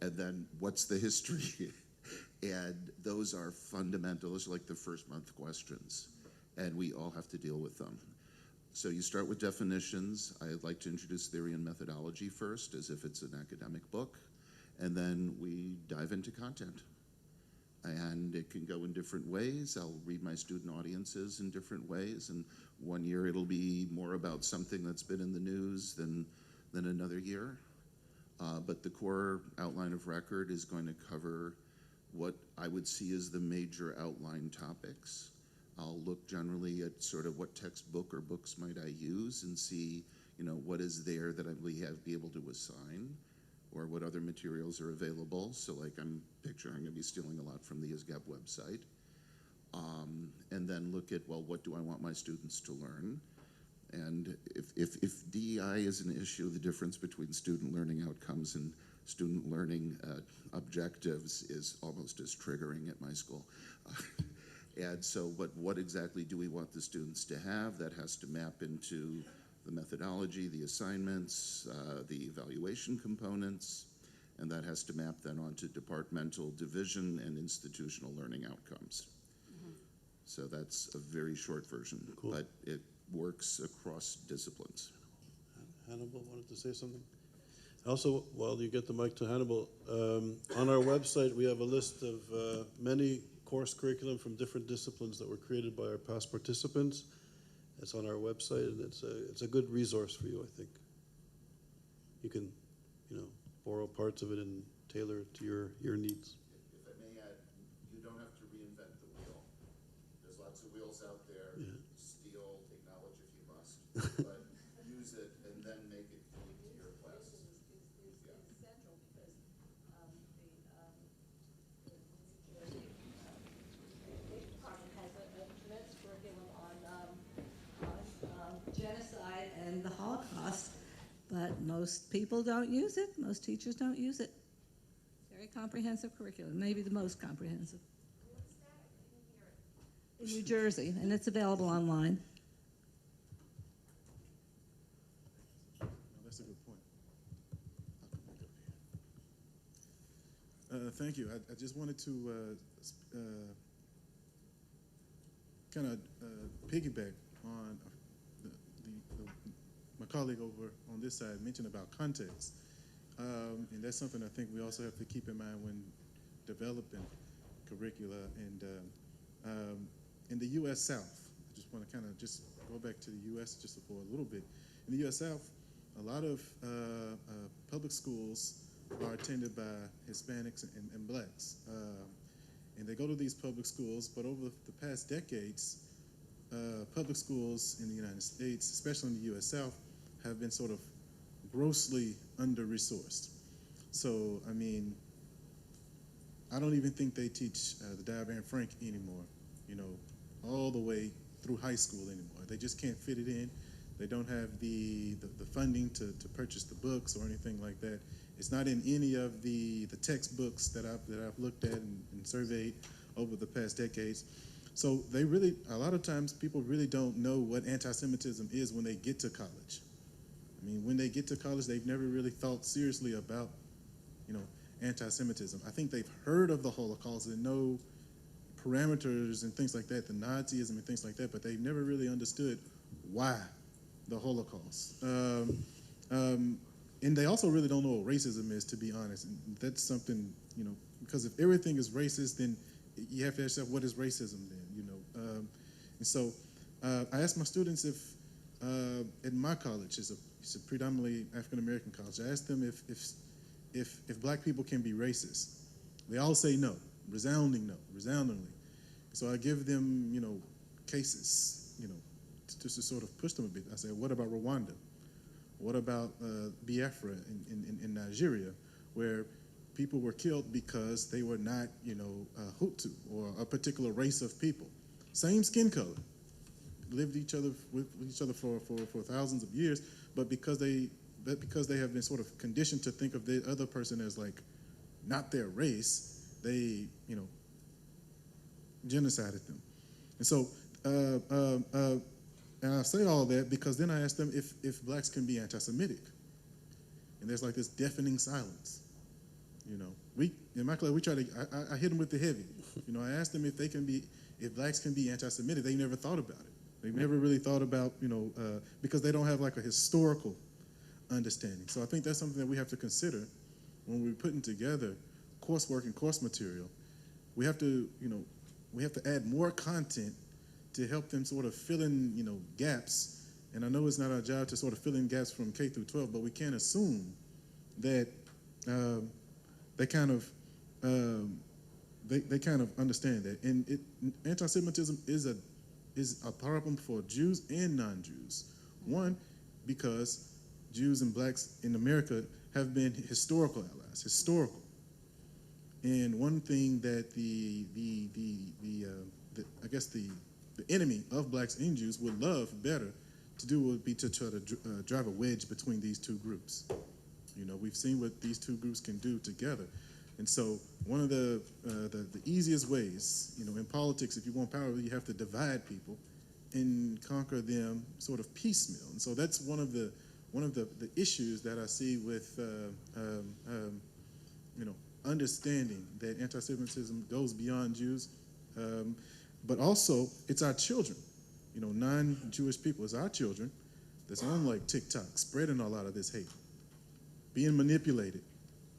and then what's the history, and those are fundamental. Those are like the first month questions, and we all have to deal with them. So you start with definitions. I'd like to introduce theory and methodology first, as if it's an academic book, and then we dive into content. And it can go in different ways. I'll read my student audiences in different ways, and one year it'll be more about something that's been in the news than than another year. But the core outline of record is going to cover what I would see as the major outline topics. I'll look generally at sort of what textbook or books might I use and see, what is there that I would be able to assign, or what other materials are available. So like I'm picturing I'm going to be stealing a lot from the ISGAP website. And then look at, well, what do I want my students to learn? And if DEI is an issue, the difference between student learning outcomes and student learning objectives is almost as triggering at my school. And so what exactly do we want the students to have? That has to map into the methodology, the assignments, the evaluation components, and that has to map then onto departmental division and institutional learning outcomes. So that's a very short version, but it works across disciplines. Hannibal wanted to say something? Also, while you get the mic to Hannibal, on our website we have a list of many course curriculum from different disciplines that were created by our past participants. It's on our website, and it's a good resource for you, I think. You can, borrow parts of it and tailor it to your needs. If I may add, you don't have to reinvent the wheel. There's lots of wheels out there. Yeah. Steal, take knowledge if you must, but use it and then make it unique to your class. Genocide and the Holocaust, but most people don't use it. Most teachers don't use it. Very comprehensive curriculum, maybe the most comprehensive. In New Jersey, and it's available online. That's a good point. Thank you. I just wanted to kind of piggyback on my colleague over on this side mentioned about context. And that's something I think we also have to keep in mind when developing curricula. And in the U.S. South, I just want to kind of just go back to the U.S. just for a little bit. In the U.S. South, a lot of public schools are attended by Hispanics and blacks. And they go to these public schools, but over the past decades, public schools in the United States, especially in the U.S. South, have been sort of grossly under-resourced. So, I mean, I don't even think they teach the Diagram Frank anymore, all the way through high school anymore. They just can't fit it in. They don't have the funding to purchase the books or anything like that. It's not in any of the textbooks that I've looked at and surveyed over the past decades. So they really, a lot of times people really don't know what anti-Semitism is when they get to college. I mean, when they get to college, they've never really thought seriously about, anti-Semitism. I think they've heard of the Holocaust and know parameters and things like that, the Nazism and things like that, but they've never really understood why the Holocaust. And they also really don't know what racism is, to be honest. And that's something, because if everything is racist, then you have to ask yourself, what is racism then, And so I asked my students if, at my college, it's a predominantly African-American college, I asked them if black people can be racist. They all say no, resoundingly. So I give them, cases, just to sort of push them a bit. I said, what about Rwanda? What about Biafra in Nigeria, where people were killed because they were not, Hutu or a particular race of people? Same skin color, lived with each other for thousands of years, but because they have been sort of conditioned to think of the other person as like not their race, they, genocided them. And so, and I say all that because then I asked them if blacks can be anti-Semitic. And there's like this deafening silence. In my class, I hit them with the heavy. I asked them if blacks can be anti-Semitic. They never thought about it. They've never really thought about, because they don't have like a historical understanding. So I think that's something that we have to consider when we're putting together coursework and course material. We have to add more content to help them sort of fill in, gaps And I know it's not our job to sort of fill in gaps from K through 12, but we can't assume that they kind of understand that. And anti-Semitism is a problem for Jews and non-Jews. One, because Jews and blacks in America have been historical allies, historical. And one thing that the enemy of blacks and Jews would love better to do would be to try to drive a wedge between these two groups. You know, we've seen what these two groups can do together. And so one of the easiest ways, you know, in politics, if you want power, you have to divide people and conquer them sort of piecemeal. And so that's one of the issues that I see with you know, understanding that anti-Semitism goes beyond Jews, but also it's our children. You know, non-Jewish people, it's our children that's on like TikTok, spreading a lot of this hate, being manipulated.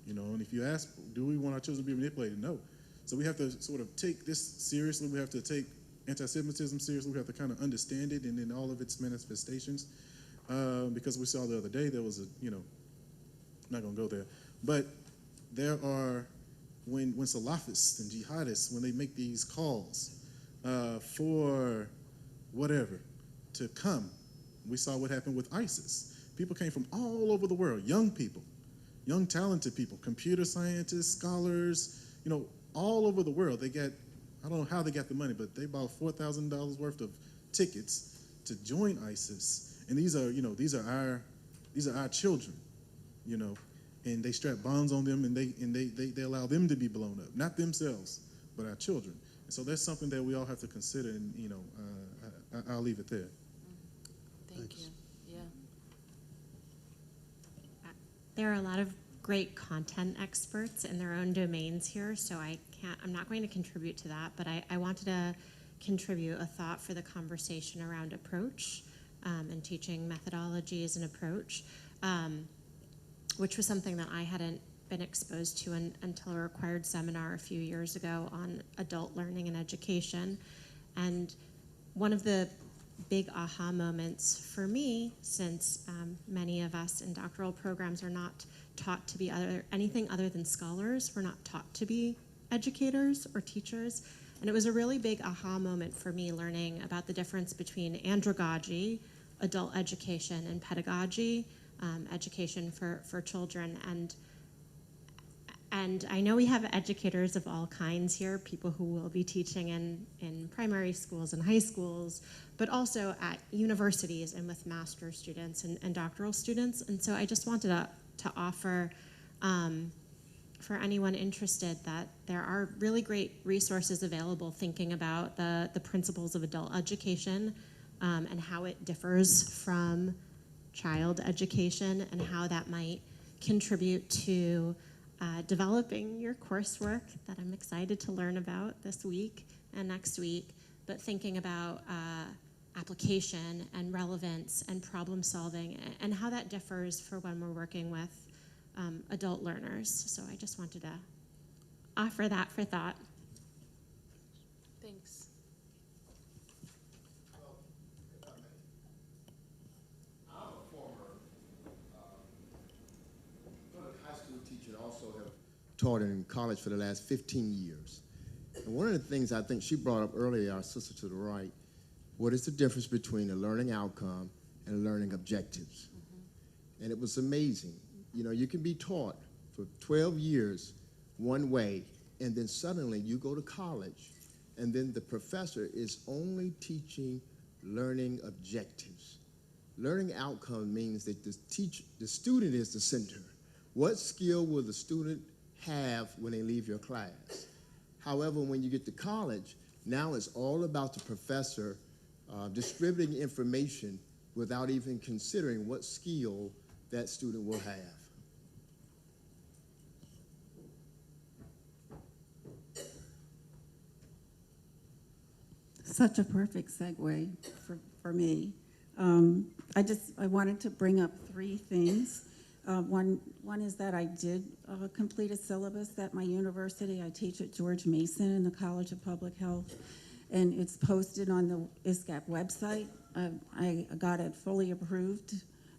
You know, and if you ask, do we want our children to be manipulated? No. So we have to sort of take this seriously. We have to take anti-Semitism seriously. We have to kind of understand it and in all of its manifestations. Because we saw the other day there was a, you know, not going to go there, but there are, when Salafists and jihadists, when they make these calls for whatever to come, we saw what happened with ISIS. People came from all over the world, young people, young talented people, computer scientists, scholars, you know, all over the world. They got, I don't know how they got the money, but they bought $4,000 worth of tickets to join ISIS. And these are, you know, these are our children, you know, and they strap bombs on them and they allow them to be blown up, not themselves, but our children. And so that's something that we all have to consider, and you know, I'll leave it there. Thank you. Yeah. There are a lot of great content experts in their own domains here, so I'm not going to contribute to that, but I wanted to contribute a thought for the conversation around approach and teaching methodologies and approach, which was something that I hadn't been exposed to until a required seminar a few years ago on adult learning and education. And one of the big aha moments for me, since many of us in doctoral programs are not taught to be anything other than scholars, we're not taught to be educators or teachers. And it was a really big aha moment for me learning about the difference between andragogy, adult education, and pedagogy, education for children. And I know we have educators of all kinds here, people who will be teaching in primary schools and high schools, but also at universities and with master's students and doctoral students. And so I just wanted to offer, for anyone interested, that there are really great resources available thinking about the principles of adult education and how it differs from child education and how that might contribute to developing your coursework that I'm excited to learn about this week and next week, but thinking about application and relevance and problem solving and how that differs for when we're working with adult learners. So I just wanted to offer that for thought. Thanks. Taught in college for the last 15 years. And one of the things I think she brought up earlier, our sister to the right, what is the difference between a learning outcome and learning objectives? Mm-hmm. And it was amazing. You know, you can be taught for 12 years one way, and then suddenly you go to college, and then the professor is only teaching learning objectives. Learning outcome means that the student is the center. What skill will the student have when they leave your class? However, when you get to college, now it's all about the professor distributing information without even considering what skill that student will have. Such a perfect segue for me. I wanted to bring up three things. One is that I did complete a syllabus at my university. I teach at George Mason in the College of Public Health, and it's posted on the ISGAP website. I got it fully approved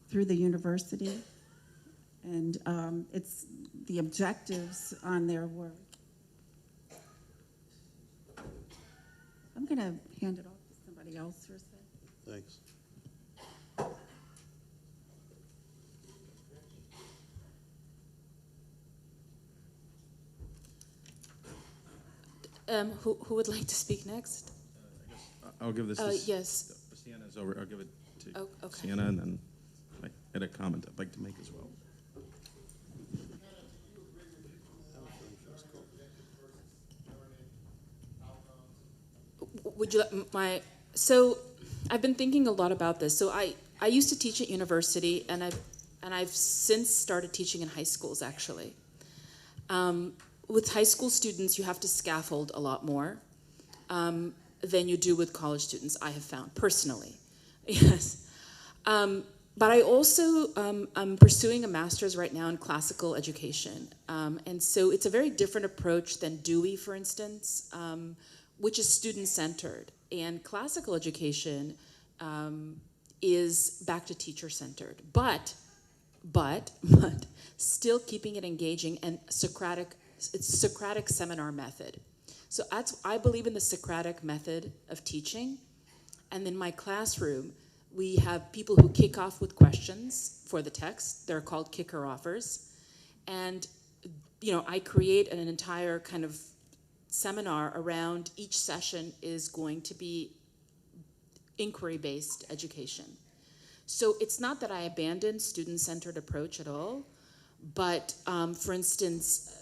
through the university. And it's the objectives on there were. I'm going to hand it off to somebody else for a second. Thanks. Who would like to speak next? I'll give this to yes. Sienna's over. I'll give it to Oh, okay. Sienna, and then I had a comment I'd like to make as well. Would you like my? So, I've been thinking a lot about this. So I used to teach at university, and I've since started teaching in high schools actually. With high school students, you have to scaffold a lot more than you do with college students, I have found, personally. Yes. But I also, I'm pursuing a master's right now in classical education. And so it's a very different approach than Dewey, for instance, which is student-centered. And classical education is back to teacher-centered, but still keeping it engaging and Socratic. It's Socratic seminar method. So I believe in the Socratic method of teaching. And in my classroom, we have people who kick off with questions for the text. They're called kicker offers. And, you know, I create an entire kind of seminar around each session is going to be inquiry-based education. So it's not that I abandoned student-centered approach at all, but for instance,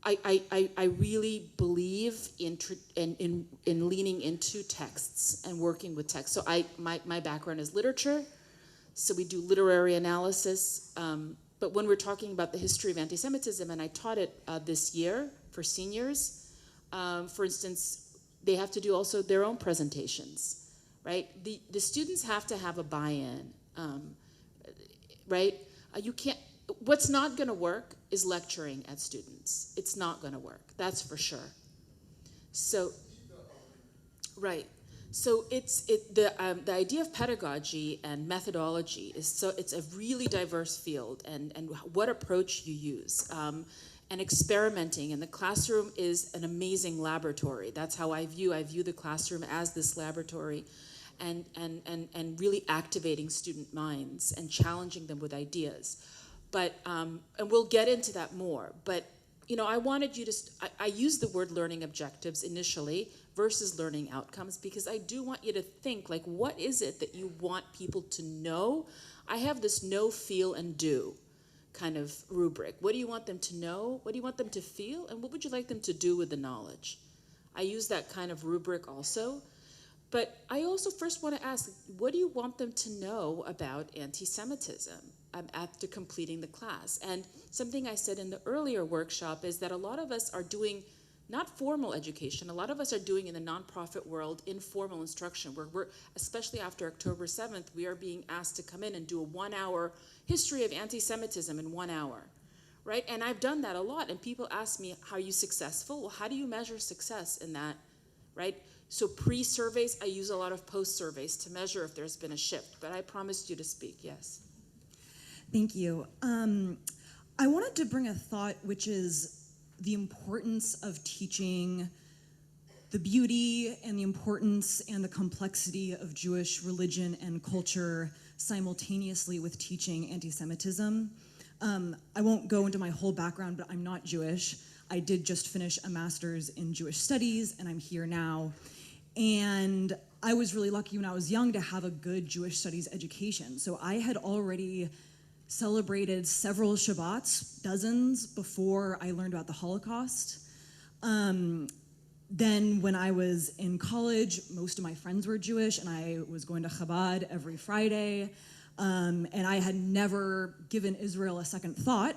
I really believe in leaning into texts and working with text. So my background is literature, so we do literary analysis. But when we're talking about the history of anti-Semitism, and I taught it this year for seniors, for instance, they have to do also their own presentations, right? The students have to have a buy-in, right? You can't. What's not going to work is lecturing at students. It's not going to work. That's for sure. So, right. So the idea of pedagogy and methodology is it's a really diverse field, and what approach you use, and experimenting. And the classroom is an amazing laboratory. That's how I view the classroom as this laboratory, and really activating student minds and challenging them with ideas. But, and we'll get into that more, but, you know, I wanted you to, I used the word learning objectives initially versus learning outcomes, because I do want you to think, like, what is it that you want people to know? I have this know, feel, and do kind of rubric. What do you want them to know? What do you want them to feel? And what would you like them to do with the knowledge? I use that kind of rubric also. But I also first want to ask, what do you want them to know about anti-Semitism? After completing the class. And something I said in the earlier workshop is that a lot of us are doing not formal education, a lot of us are doing in the nonprofit world informal instruction, where we're, especially after October 7th, we are being asked to come in and do a 1-hour history of anti-Semitism in 1 hour, right? And I've done that a lot, and people ask me, how are you successful? Well, how do you measure success in that, right? So pre-surveys, I use a lot of post-surveys to measure if there's been a shift, but I promised you to speak, yes. Thank you. I wanted to bring a thought, which is the importance of teaching the beauty and the importance and the complexity of Jewish religion and culture simultaneously with teaching anti-Semitism. I won't go into my whole background, but I'm not Jewish. I did just finish a master's in Jewish studies, and I'm here now. And I was really lucky when I was young to have a good Jewish studies education. So I had already celebrated several Shabbats, dozens, before I learned about the Holocaust. Then when I was in college, most of my friends were Jewish, and I was going to Chabad every Friday, and I had never given Israel a second thought.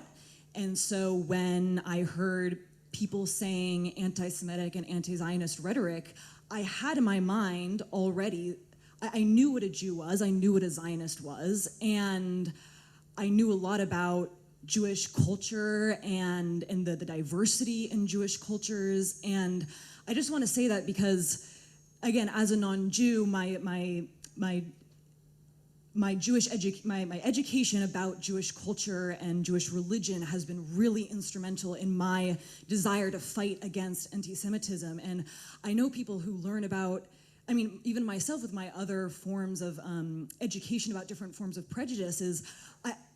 And so when I heard people saying anti-Semitic and anti-Zionist rhetoric, I had in my mind already, I knew what a Jew was, I knew what a Zionist was, and I knew a lot about Jewish culture and the diversity in Jewish cultures. And I just want to say that because again, as a non-Jew, my education about Jewish culture and Jewish religion has been really instrumental in my desire to fight against anti-Semitism. And I know people who learn about, I mean, even myself with my other forms of education about different forms of prejudice is,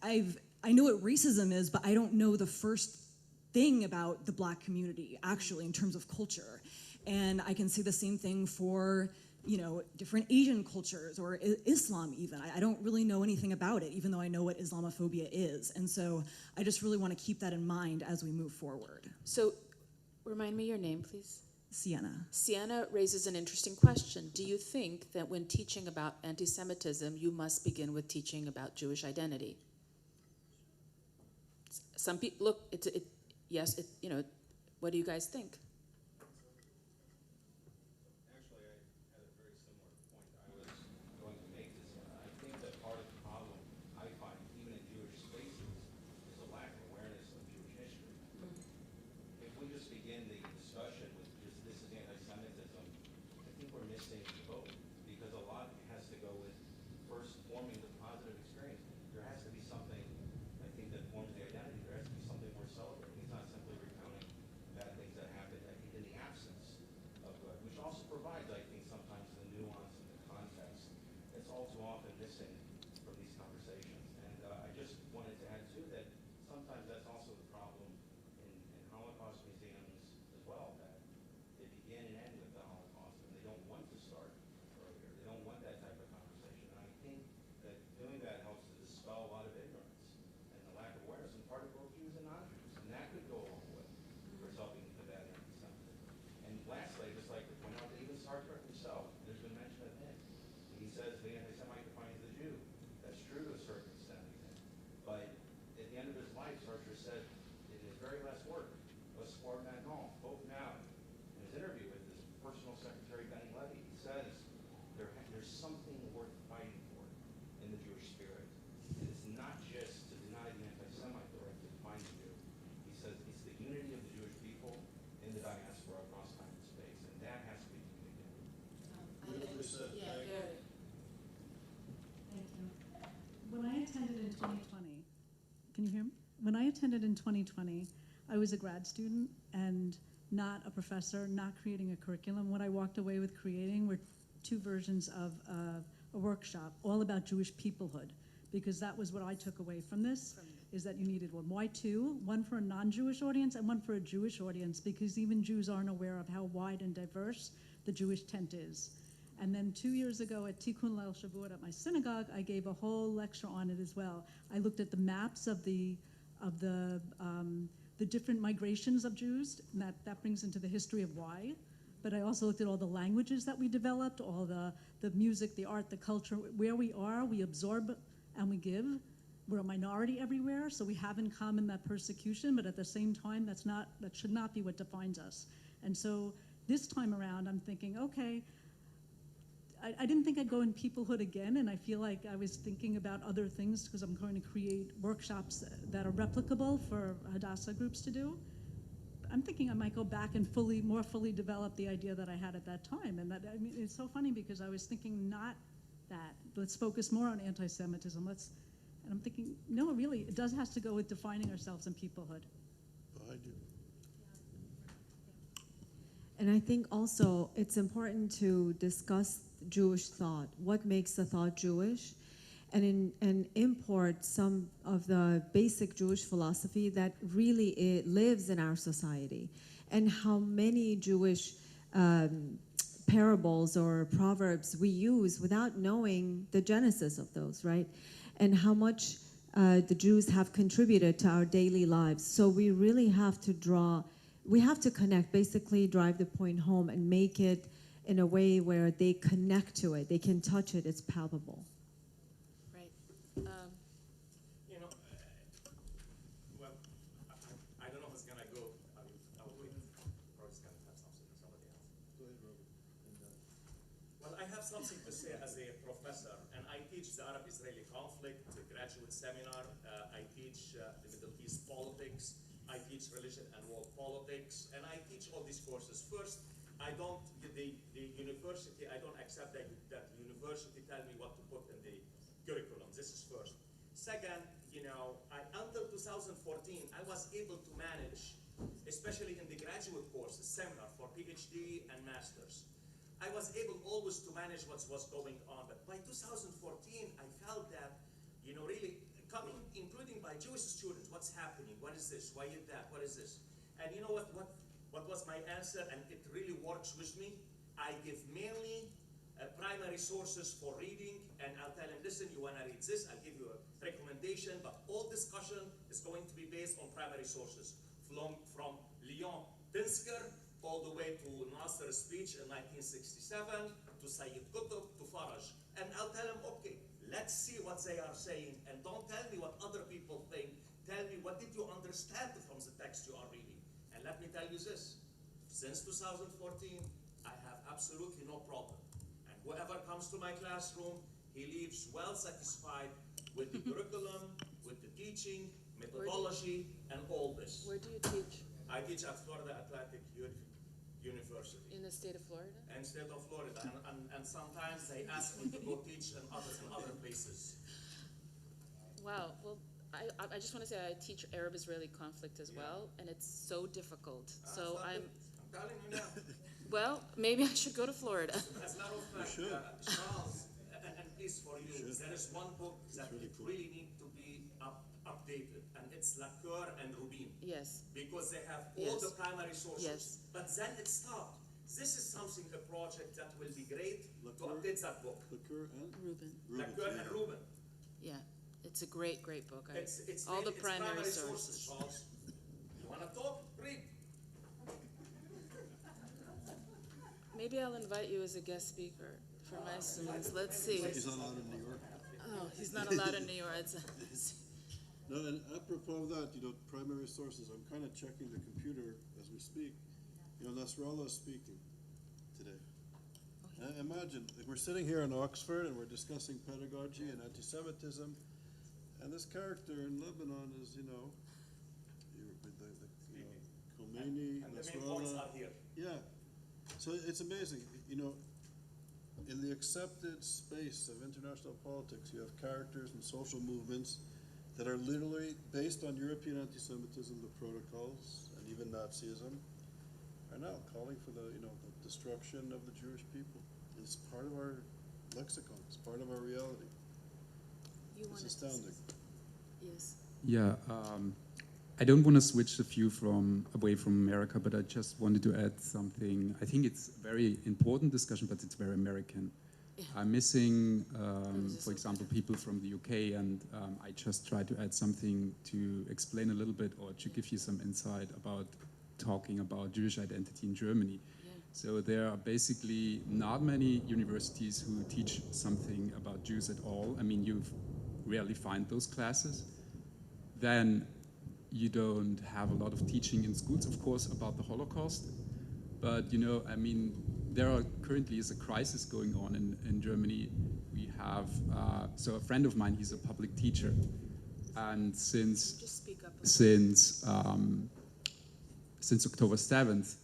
I know what racism is, but I don't know the first thing about the Black community, actually, in terms of culture. And I can say the same thing for, you know, different Asian cultures or Islam even. I don't really know anything about it, even though I know what Islamophobia is. And so I just really want to keep that in mind as we move forward. So, remind me your name, please. Sienna. Sienna raises an interesting question. Do you think that when teaching about anti-Semitism, you must begin with teaching about Jewish identity? Some people, look, yes, you know, what do you guys think? Actually, I had a very similar point I was going to make this. I think that part of the problem I find, even in Jewish spaces, is a lack of awareness of Jewish history. If we just begin the discussion with just this is anti-Semitism, I think we're missing the boat, because a lot has to go with first forming the positive experience. There has to be something, I think, that forms the identity. There has to be something we're celebrating. It's not simply recounting bad things that happened, I think, in the absence of good, which also provides, I think, sometimes the nuance and the context that's all too often missing from these conversations. And I just wanted to add, too, that sometimes that's also the problem in Holocaust museums as well, that they begin and end with the Holocaust, and they don't want to start earlier. They don't want that type of conversation. And I think that doing that helps to dispel a lot of ignorance and the lack of awareness on part of both Jews and non-Jews. And that could go a long way towards helping combat anti-Semitism. And lastly, I'd just like to point out that even Sartre himself, there's been mention of him. He says the anti-Semite defines the Jew. That's true to a certain extent, I think. But at the end of his life, Sartre said in his very last work, L'espoir maintenant, hope now. In his interview with his personal secretary, Benny Levy, he says there's something worth fighting for in the Jewish spirit. And it's not just to deny the anti-Semite the right to define the Jew. He says it's the unity of the Jewish people in the diaspora across time and space, and that has to be communicated. Thank you. When I attended in 2020, can you hear me? When I attended in 2020, I was a grad student and not a professor, not creating a curriculum. What I walked away with creating were two versions of a workshop all about Jewish peoplehood, because that was what I took away from this, is that you needed one. Why two? One for a non-Jewish audience and one for a Jewish audience, because even Jews aren't aware of how wide and diverse the Jewish tent is. And then 2 years ago at Tikkun Leil Shavuot at my synagogue, I gave a whole lecture on it as well. I looked at the maps of the different migrations of Jews, and that brings into the history of why. But I also looked at all the languages that we developed, all the music, the art, the culture. Where we are, we absorb and we give. We're a minority everywhere, so we have in common that persecution, but at the same time, that should not be what defines us. And so this time around, I'm thinking, okay, I didn't think I'd go in peoplehood again, and I feel like I was thinking about other things because I'm going to create workshops that are replicable for Hadassah groups to do. I'm thinking I might go back and more fully develop the idea that I had at that time. And that, I mean, it's so funny because I was thinking not that. Let's focus more on anti-Semitism. And I'm thinking, no, really, it has to go with defining ourselves in peoplehood. Behind you. And I think also it's important to discuss Jewish thought. What makes the thought Jewish? And import some of the basic Jewish philosophy that really lives in our society. And how many Jewish parables or proverbs we use without knowing the genesis of those, right? And how much the Jews have contributed to our daily lives. So we really have to we have to connect, basically drive the point home and make it in a way where they connect to it, they can touch it, it's palpable. Right. You know, well, I don't know who's gonna go. I will wait. Robert's gonna have something or somebody else. Go ahead, Robert. Well, I have something to say as a professor, and I teach the Arab-Israeli conflict, a graduate seminar. I teach the Middle East politics. I teach religion and world politics, and I teach all these courses. First, I don't, the university, I don't accept that the university tell me what to put in the curriculum. This is first. Second, until 2014, I was able to manage, especially in the graduate courses, seminar for PhD and masters. I was able always to manage what was going on, but by 2014, I felt that, really coming, including by Jewish students, what's happening? What is this? Why is that? What is this? And you know what was my answer? And it really works with me. I give mainly primary sources for reading, and I'll tell them, listen, you want to read this, I'll give you a recommendation, but all discussion is going to be based on primary sources. From Leon Pinsker all the way to Nasser's speech in 1967, to Sayyid Qutb, to Faraj. And I'll tell them, okay, let's see what they are saying, and don't tell me what other people think. Tell me, what did you understand from the text you are reading? And let me tell you this, since 2014, I have absolutely no problem. And whoever comes to my classroom, he leaves well satisfied with the curriculum, with the teaching, methodology, and all this. Where do you teach? I teach at Florida Atlantic University. In the state of Florida? And state of Florida. And sometimes they ask me to go teach in other places. Wow. Well, I just want to say I teach Arab-Israeli conflict as well, and it's so difficult. So I'm telling you now. Well, maybe I should go to Florida. As a matter of fact, Charles, and please for you, there is one book that really needs to be updated, and it's Lekht and Rubin. Yes. Because they have all the primary sources. Yes. But then it stopped. This is something, a project that will be great to update that book. Lekht and Rubin. Lekht and Rubin. Yeah, it's a great book. It's all the it's primary sources. Charles. You want to talk? Read. Maybe I'll invite you as a guest speaker for my students. Let's see. He's not allowed in New York. Oh, he's not allowed in New York. No, and apropos of that, primary sources, I'm kind of checking the computer as we speak. Nasrallah is speaking today. And imagine, we're sitting here in Oxford and we're discussing pedagogy and anti-Semitism, and this character in Lebanon is, Khomeini, And the main Nasrallah. points are here. Yeah. So it's amazing. In the accepted space of international politics, you have characters and social movements that are literally based on European anti-Semitism, the protocols, and even Nazism, are now calling for the destruction of the Jewish people. It's part of our lexicon. It's part of our reality. It's astounding. Yes. Yeah, I don't want to switch the view away from America, but I just wanted to add something. I think it's a very important discussion, but it's very American. Yeah. I'm missing, for example, people from the UK, and I just try to add something to explain a little bit or to give you some insight about talking about Jewish identity in Germany. Yeah. So there are basically not many universities who teach something about Jews at all. I mean, you rarely find those classes. Then you don't have a lot of teaching in schools, of course, about the Holocaust. But, there currently is a crisis going on in Germany. We have, so a friend of mine, he's a public teacher. And since October 7th,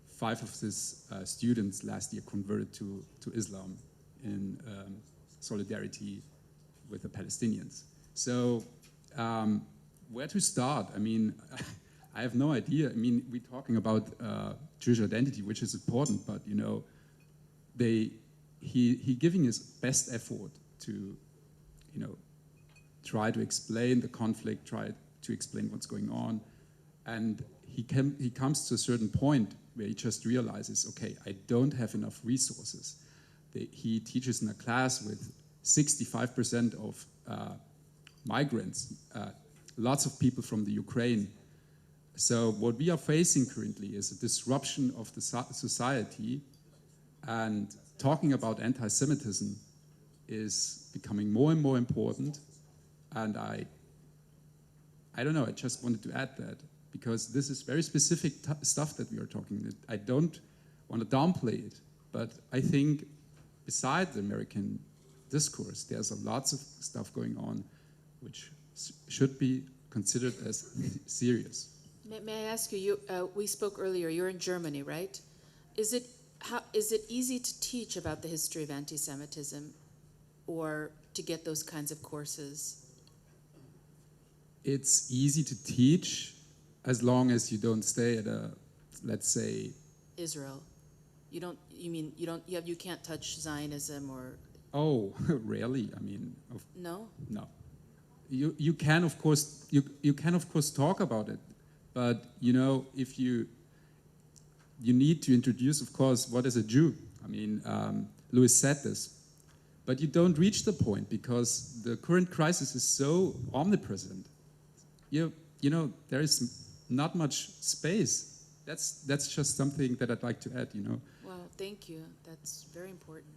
5 of his students last year converted to Islam in solidarity with the Palestinians. So where to start? I have no idea. We're talking about Jewish identity, which is important, but he giving his best effort to, try to explain the conflict, try to explain what's going on, and he comes to a certain point where he just realizes, okay, I don't have enough resources. He teaches in a class with 65% of migrants, lots of people from the Ukraine. So what we are facing currently is a disruption of the society, and talking about anti-Semitism is becoming more and more important. And I don't know, I just wanted to add that, because this is very specific stuff that we are talking. I don't want to downplay it, but I think beside the American discourse, there's lots of stuff going on which should be considered as serious. May I ask you, we spoke earlier, you're in Germany, right? Is it how is it easy to teach about the history of anti-Semitism, or to get those kinds of courses? It's easy to teach as long as you don't stay at a, let's say, Israel. You can't touch Zionism or... oh, really? I mean, No? no. You can of course talk about it, but if you need to introduce, of course, what is a Jew. I mean, Lewis said this, but you don't reach the point because the current crisis is so omnipresent. There is not much space. That's just something that I'd like to add. Well, thank you. That's very important.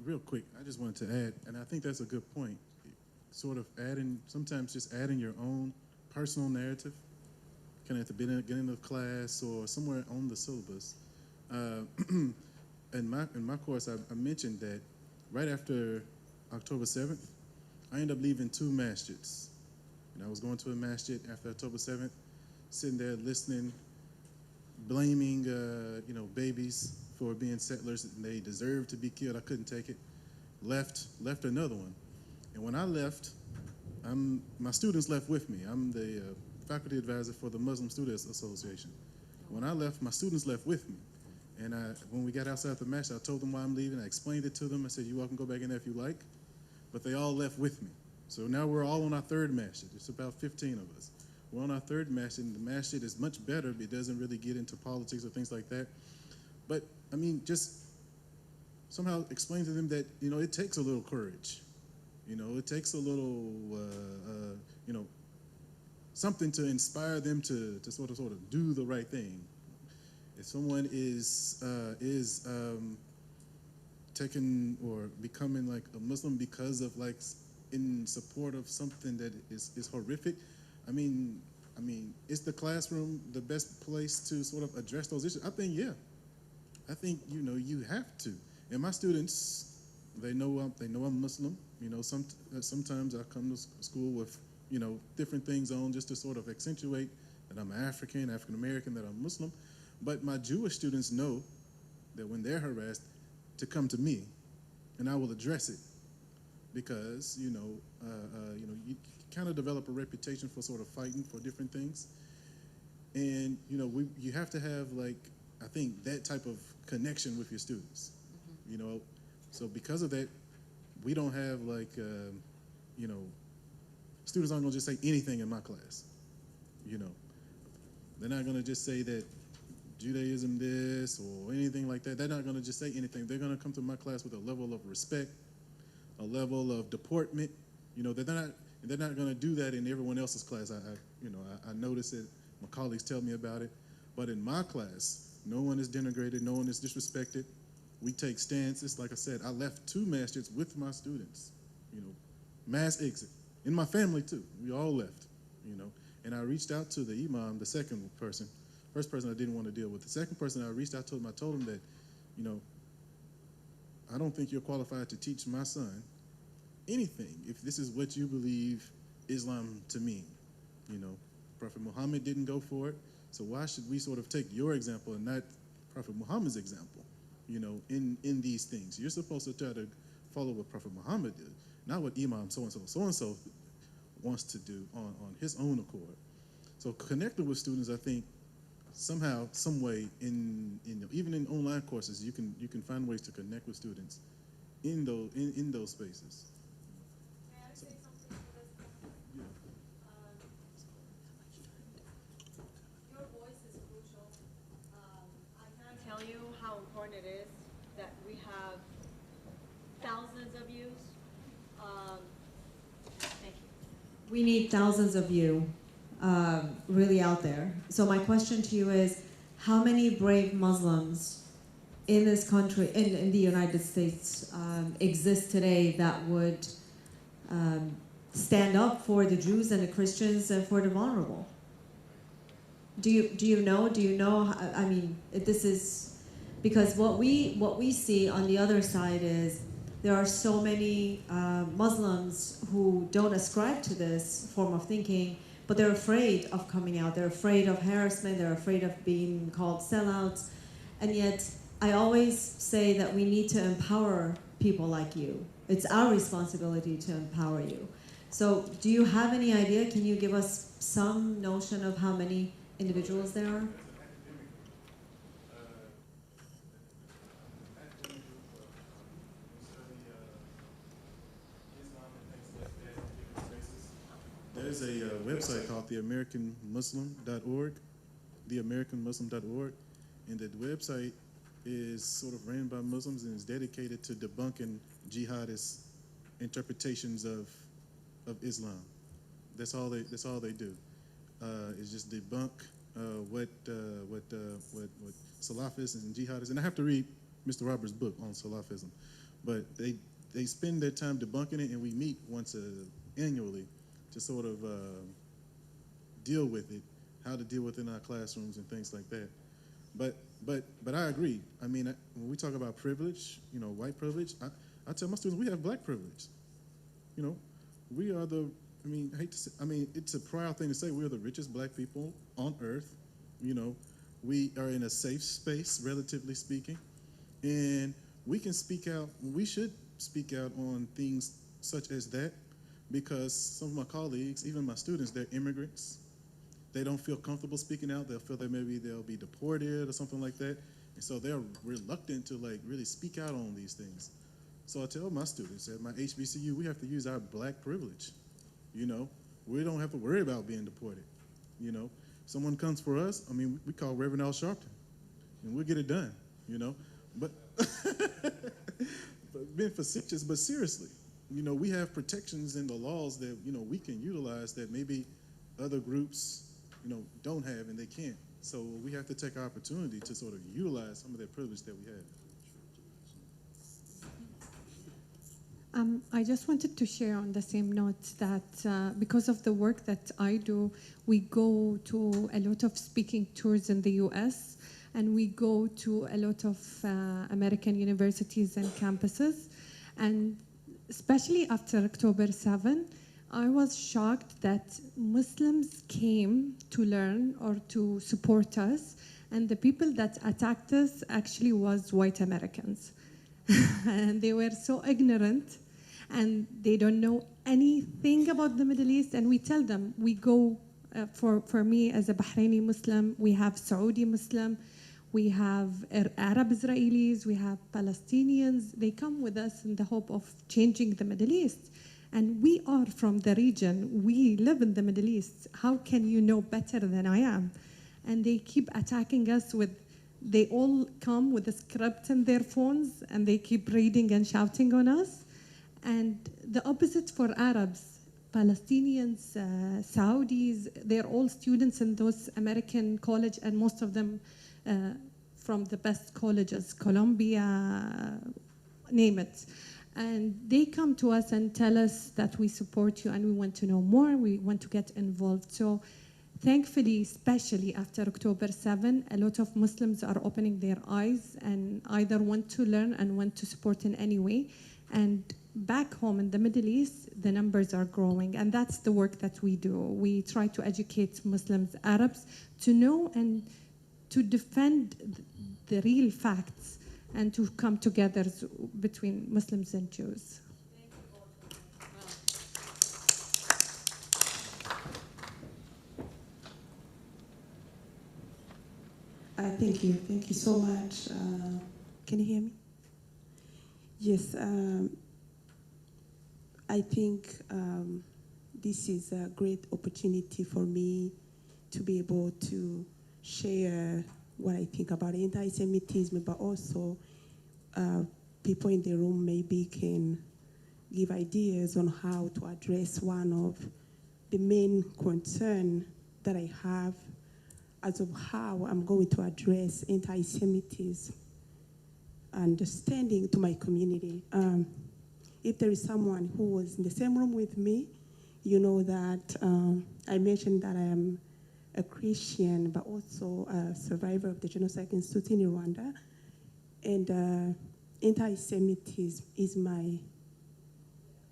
Real quick, I just wanted to add, and I think that's a good point, sort of sometimes just adding your own personal narrative, kind of at the beginning of class or somewhere on the syllabus. In my course, I mentioned that right after October 7th, I ended up leaving 2 masjids. I was going to a masjid after October 7th, sitting there listening, blaming babies for being settlers, and they deserved to be killed. I couldn't take it. Left another one. And when I left, my students left with me. I'm the faculty advisor for the Muslim Students Association. When I left, my students left with me. And when we got outside the masjid, I told them why I'm leaving. I explained it to them. I said, "You all can go back in there if you like." But they all left with me. So now we're all on our 3rd masjid. It's about 15 of us. We're on our 3rd masjid, and the masjid is much better. It doesn't really get into politics or things like that. But, I mean, just somehow explain to them that, it takes a little courage. It takes a little, something to inspire them to sort of do the right thing. If someone is taken or becoming like a Muslim because of in support of something that is horrific, I mean, is the classroom the best place to sort of address those issues? I think, yeah. I think, you have to. And my students, they know I'm Muslim. Sometimes I come to school with, different things on just to sort of accentuate that I'm African American, that I'm Muslim. But my Jewish students know that when they're harassed, to come to me, and I will address it, because you kind of develop a reputation for sort of fighting for different things, and you have to have I think that type of connection with your students, So because of that, we don't have students aren't gonna just say anything in my class, They're not gonna just say that Judaism this or anything like that. They're not going to just say anything. They're going to come to my class with a level of respect, a level of deportment. They're not going to do that in everyone else's class. I notice it. My colleagues tell me about it. But in my class, no one is denigrated. No one is disrespected. We take stances. Like I said, I left 2 masjids with my students. Mass exit. In my family too. We all left. And I reached out to the imam, the second person. First person I didn't want to deal with. The second person I reached out to him, I told him that, I don't think you're qualified to teach my son anything if this is what you believe Islam to mean. Prophet Muhammad didn't go for it, so why should we sort of take your example and not Prophet Muhammad's example, in these things? You're supposed to try to follow what Prophet Muhammad did, not what Imam so-and-so wants to do on his own accord. So connecting with students, I think, somehow, some way, even in online courses, you can find ways to connect with students in those spaces. May I say something to this? Yeah. Your voice is crucial. I can't tell you how important it is that we have thousands of you. Thank you. We need thousands of you really out there. So my question to you is, how many brave Muslims in this country, in the United States, exist today that would stand up for the Jews and the Christians and for the vulnerable? Do you know? I mean, this is because what we see on the other side is there are so many Muslims who don't ascribe to this form of thinking, but they're afraid of coming out. They're afraid of harassment. They're afraid of being called sellouts. And yet, I always say that we need to empower people like you. It's our responsibility to empower you. So do you have any idea? Can you give us some notion of how many individuals there are? There's a website called theamericanmuslim.org, theamericanmuslim.org, and the website is sort of ran by Muslims and is dedicated to debunking jihadist interpretations of Islam. That's all they do. Is just debunk what Salafists and jihadists. And I have to read Mr. Roberts' book on Salafism, but they spend their time debunking it, and we meet once annually to sort of deal with it, how to deal with it in our classrooms and things like that. But I agree. I mean, when we talk about privilege, white privilege, I tell my students we have black privilege. We are the. I mean, I hate to say. I mean, it's a proud thing to say we're the richest black people on earth. We are in a safe space, relatively speaking, and we can speak out. We should speak out on things such as that, because some of my colleagues, even my students, they're immigrants. They don't feel comfortable speaking out. They'll feel that maybe they'll be deported or something like that. And so they're reluctant to really speak out on these things. So I tell my students at my HBCU, we have to use our black privilege. We don't have to worry about being deported. Someone comes for us, I mean, we call Reverend Al Sharpton and we'll get it done, But, but being facetious, but seriously, we have protections in the laws that, we can utilize that maybe other groups, don't have and they can't. So we have to take our opportunity to sort of utilize some of that privilege that we have. I just wanted to share on the same note that because of the work that I do, we go to a lot of speaking tours in the US, and we go to a lot of American universities and campuses. And especially after October 7, I was shocked that Muslims came to learn or to support us, and the people that attacked us actually was white Americans. And they were so ignorant, and they don't know anything about the Middle East. And we tell them, we go, for me as a Bahraini Muslim, we have Saudi Muslim, we have Arab Israelis, we have Palestinians. They come with us in the hope of changing the Middle East. And we are from the region. We live in the Middle East. How can you know better than I am? And they keep attacking us they all come with a script in their phones, and they keep reading and shouting on us. And the opposite for Arabs, Palestinians, Saudis, they're all students in those American college, and most of them from the best colleges, Columbia, name it. And they come to us and tell us that we support you and we want to know more, we want to get involved. So thankfully, especially after October 7, a lot of Muslims are opening their eyes and either want to learn and want to support in any way. And back home in the Middle East, the numbers are growing, and that's the work that we do. We try to educate Muslims, Arabs, to know and to defend the real facts and to come together between Muslims and Jews. Thank you. Thank you so much. Can you hear me? Yes. I think this is a great opportunity for me to be able to share what I think about anti-Semitism, but also people in the room maybe can give ideas on how to address one of the main concerns that I have as of how I'm going to address anti-Semitism, understanding to my community. If there is someone who was in the same room with me, you know that I mentioned that I am a Christian, but also a survivor of the genocide institute in Rwanda. And anti-Semitism is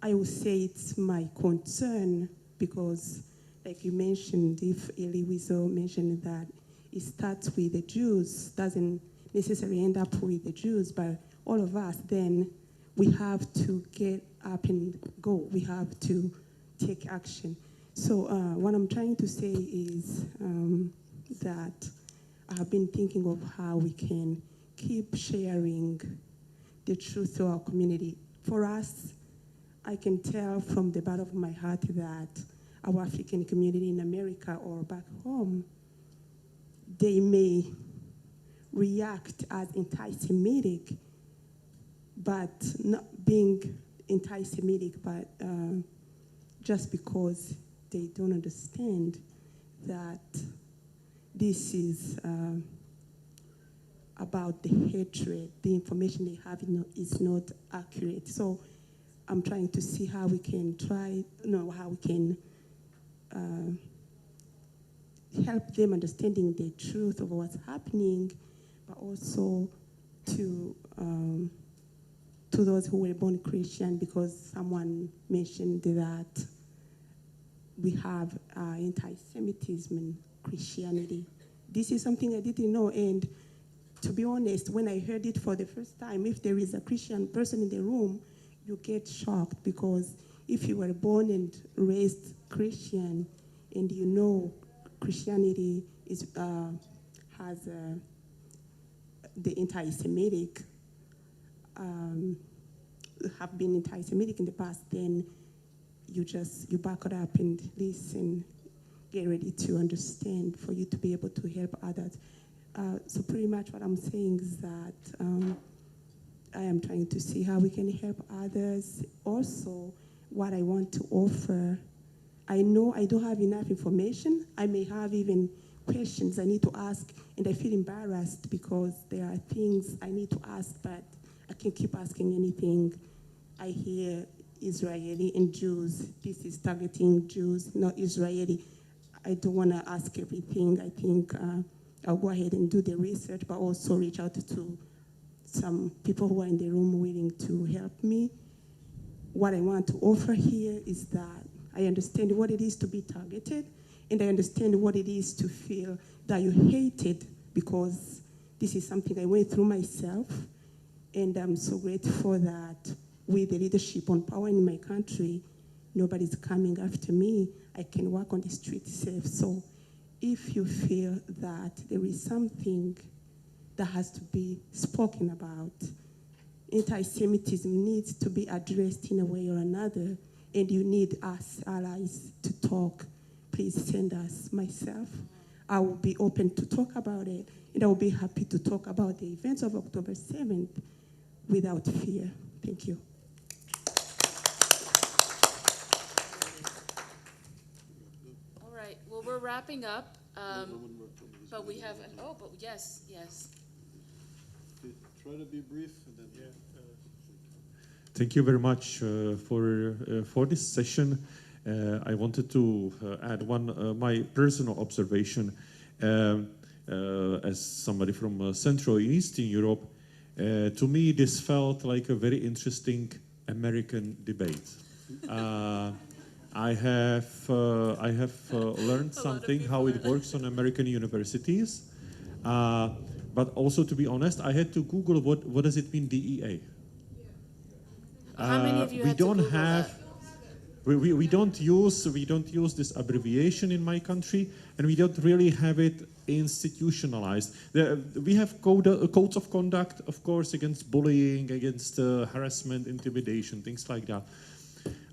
I would say it's my concern, because like you mentioned, if Elie Wiesel mentioned that it starts with the Jews, doesn't necessarily end up with the Jews, but all of us, then we have to get up and go. We have to take action. So what I'm trying to say is that I have been thinking of how we can keep sharing the truth to our community. For us, I can tell from the bottom of my heart that our African community in America or back home, they may react as anti-Semitic, but not being anti-Semitic, but just because they don't understand that this is about the hatred. The information they have is not accurate. So I'm trying to see how we can help them understanding the truth of what's happening, but also to those who were born Christian, because someone mentioned that we have anti-Semitism in Christianity. This is something I didn't know, and to be honest, when I heard it for the first time, if there is a Christian person in the room, you get shocked, because if you were born and raised Christian and you know Christianity is, has the anti-Semitic, have been anti-Semitic in the past, then you back it up and listen, get ready to understand for you to be able to help others. So pretty much what I'm saying is that I am trying to see how we can help others. Also, what I want to offer, I know I don't have enough information. I may have even questions I need to ask, and I feel embarrassed because there are things I need to ask, but I can't keep asking anything. I hear Israeli and Jews. This is targeting Jews, not Israeli. I don't want to ask everything. I think I'll go ahead and do the research, but also reach out to some people who are in the room willing to help me. What I want to offer here is that I understand what it is to be targeted, and I understand what it is to feel that you're hated, because this is something I went through myself, and I'm so grateful that with the leadership on power in my country, nobody's coming after me. I can walk on the street safe. So if you feel that there is something that has to be spoken about, anti-Semitism needs to be addressed in a way or another, and you need us allies to talk, please send us. Myself, I will be open to talk about it, and I will be happy to talk about the events of October 7th without fear. Thank you. All right, well, we're wrapping up, but we have, but yes. Okay, try to be brief, and then Thank you very much for this session. I wanted to add one my personal observation as somebody from Central and Eastern Europe. To me, this felt like a very interesting American debate. I have learned something how it works on American universities, but also, to be honest, I had to Google what does it mean DEA. How many of you we had to don't Google have that? we don't use this abbreviation in my country, and we don't really have it institutionalized. We have codes of conduct, of course, against bullying, against harassment, intimidation, things like that.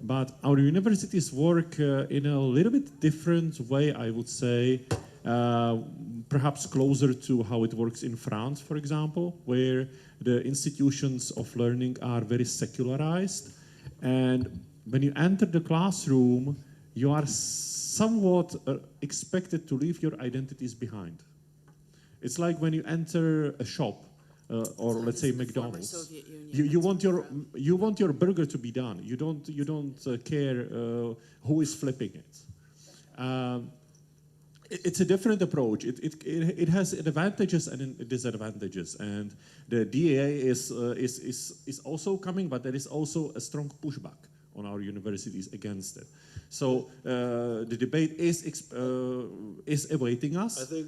But our universities work in a little bit different way, I would say, perhaps closer to how it works in France, for example, where the institutions of learning are very secularized. And when you enter the classroom, you are somewhat expected to leave your identities behind. It's like when you enter a shop, or let's say McDonald's. You want your burger to be done. You don't care who is flipping it. It's a different approach. It has advantages and disadvantages, and the DEA is also coming, but there is also a strong pushback on our universities against it. So the debate is awaiting us. I think,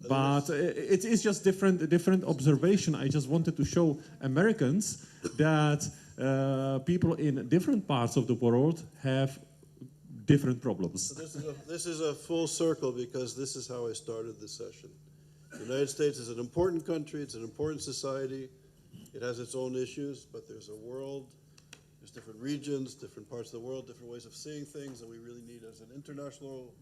but it is just different observation. I just wanted to show Americans that people in different parts of the world have different problems. this is a full circle, because this is how I started this session. The United States is an important country, it's an important society, it has its own issues, but there's a world, there's different regions, different parts of the world, different ways of seeing things, and we really need, as an international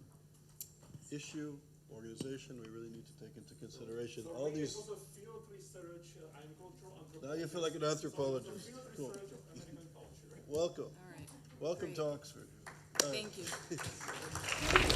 issue, organization, we really need to take into consideration all these. Also field research, I'm cultural anthropologist. Now you feel like an anthropologist. Cool. Welcome. All right. Welcome Great. to Oxford. Thank you.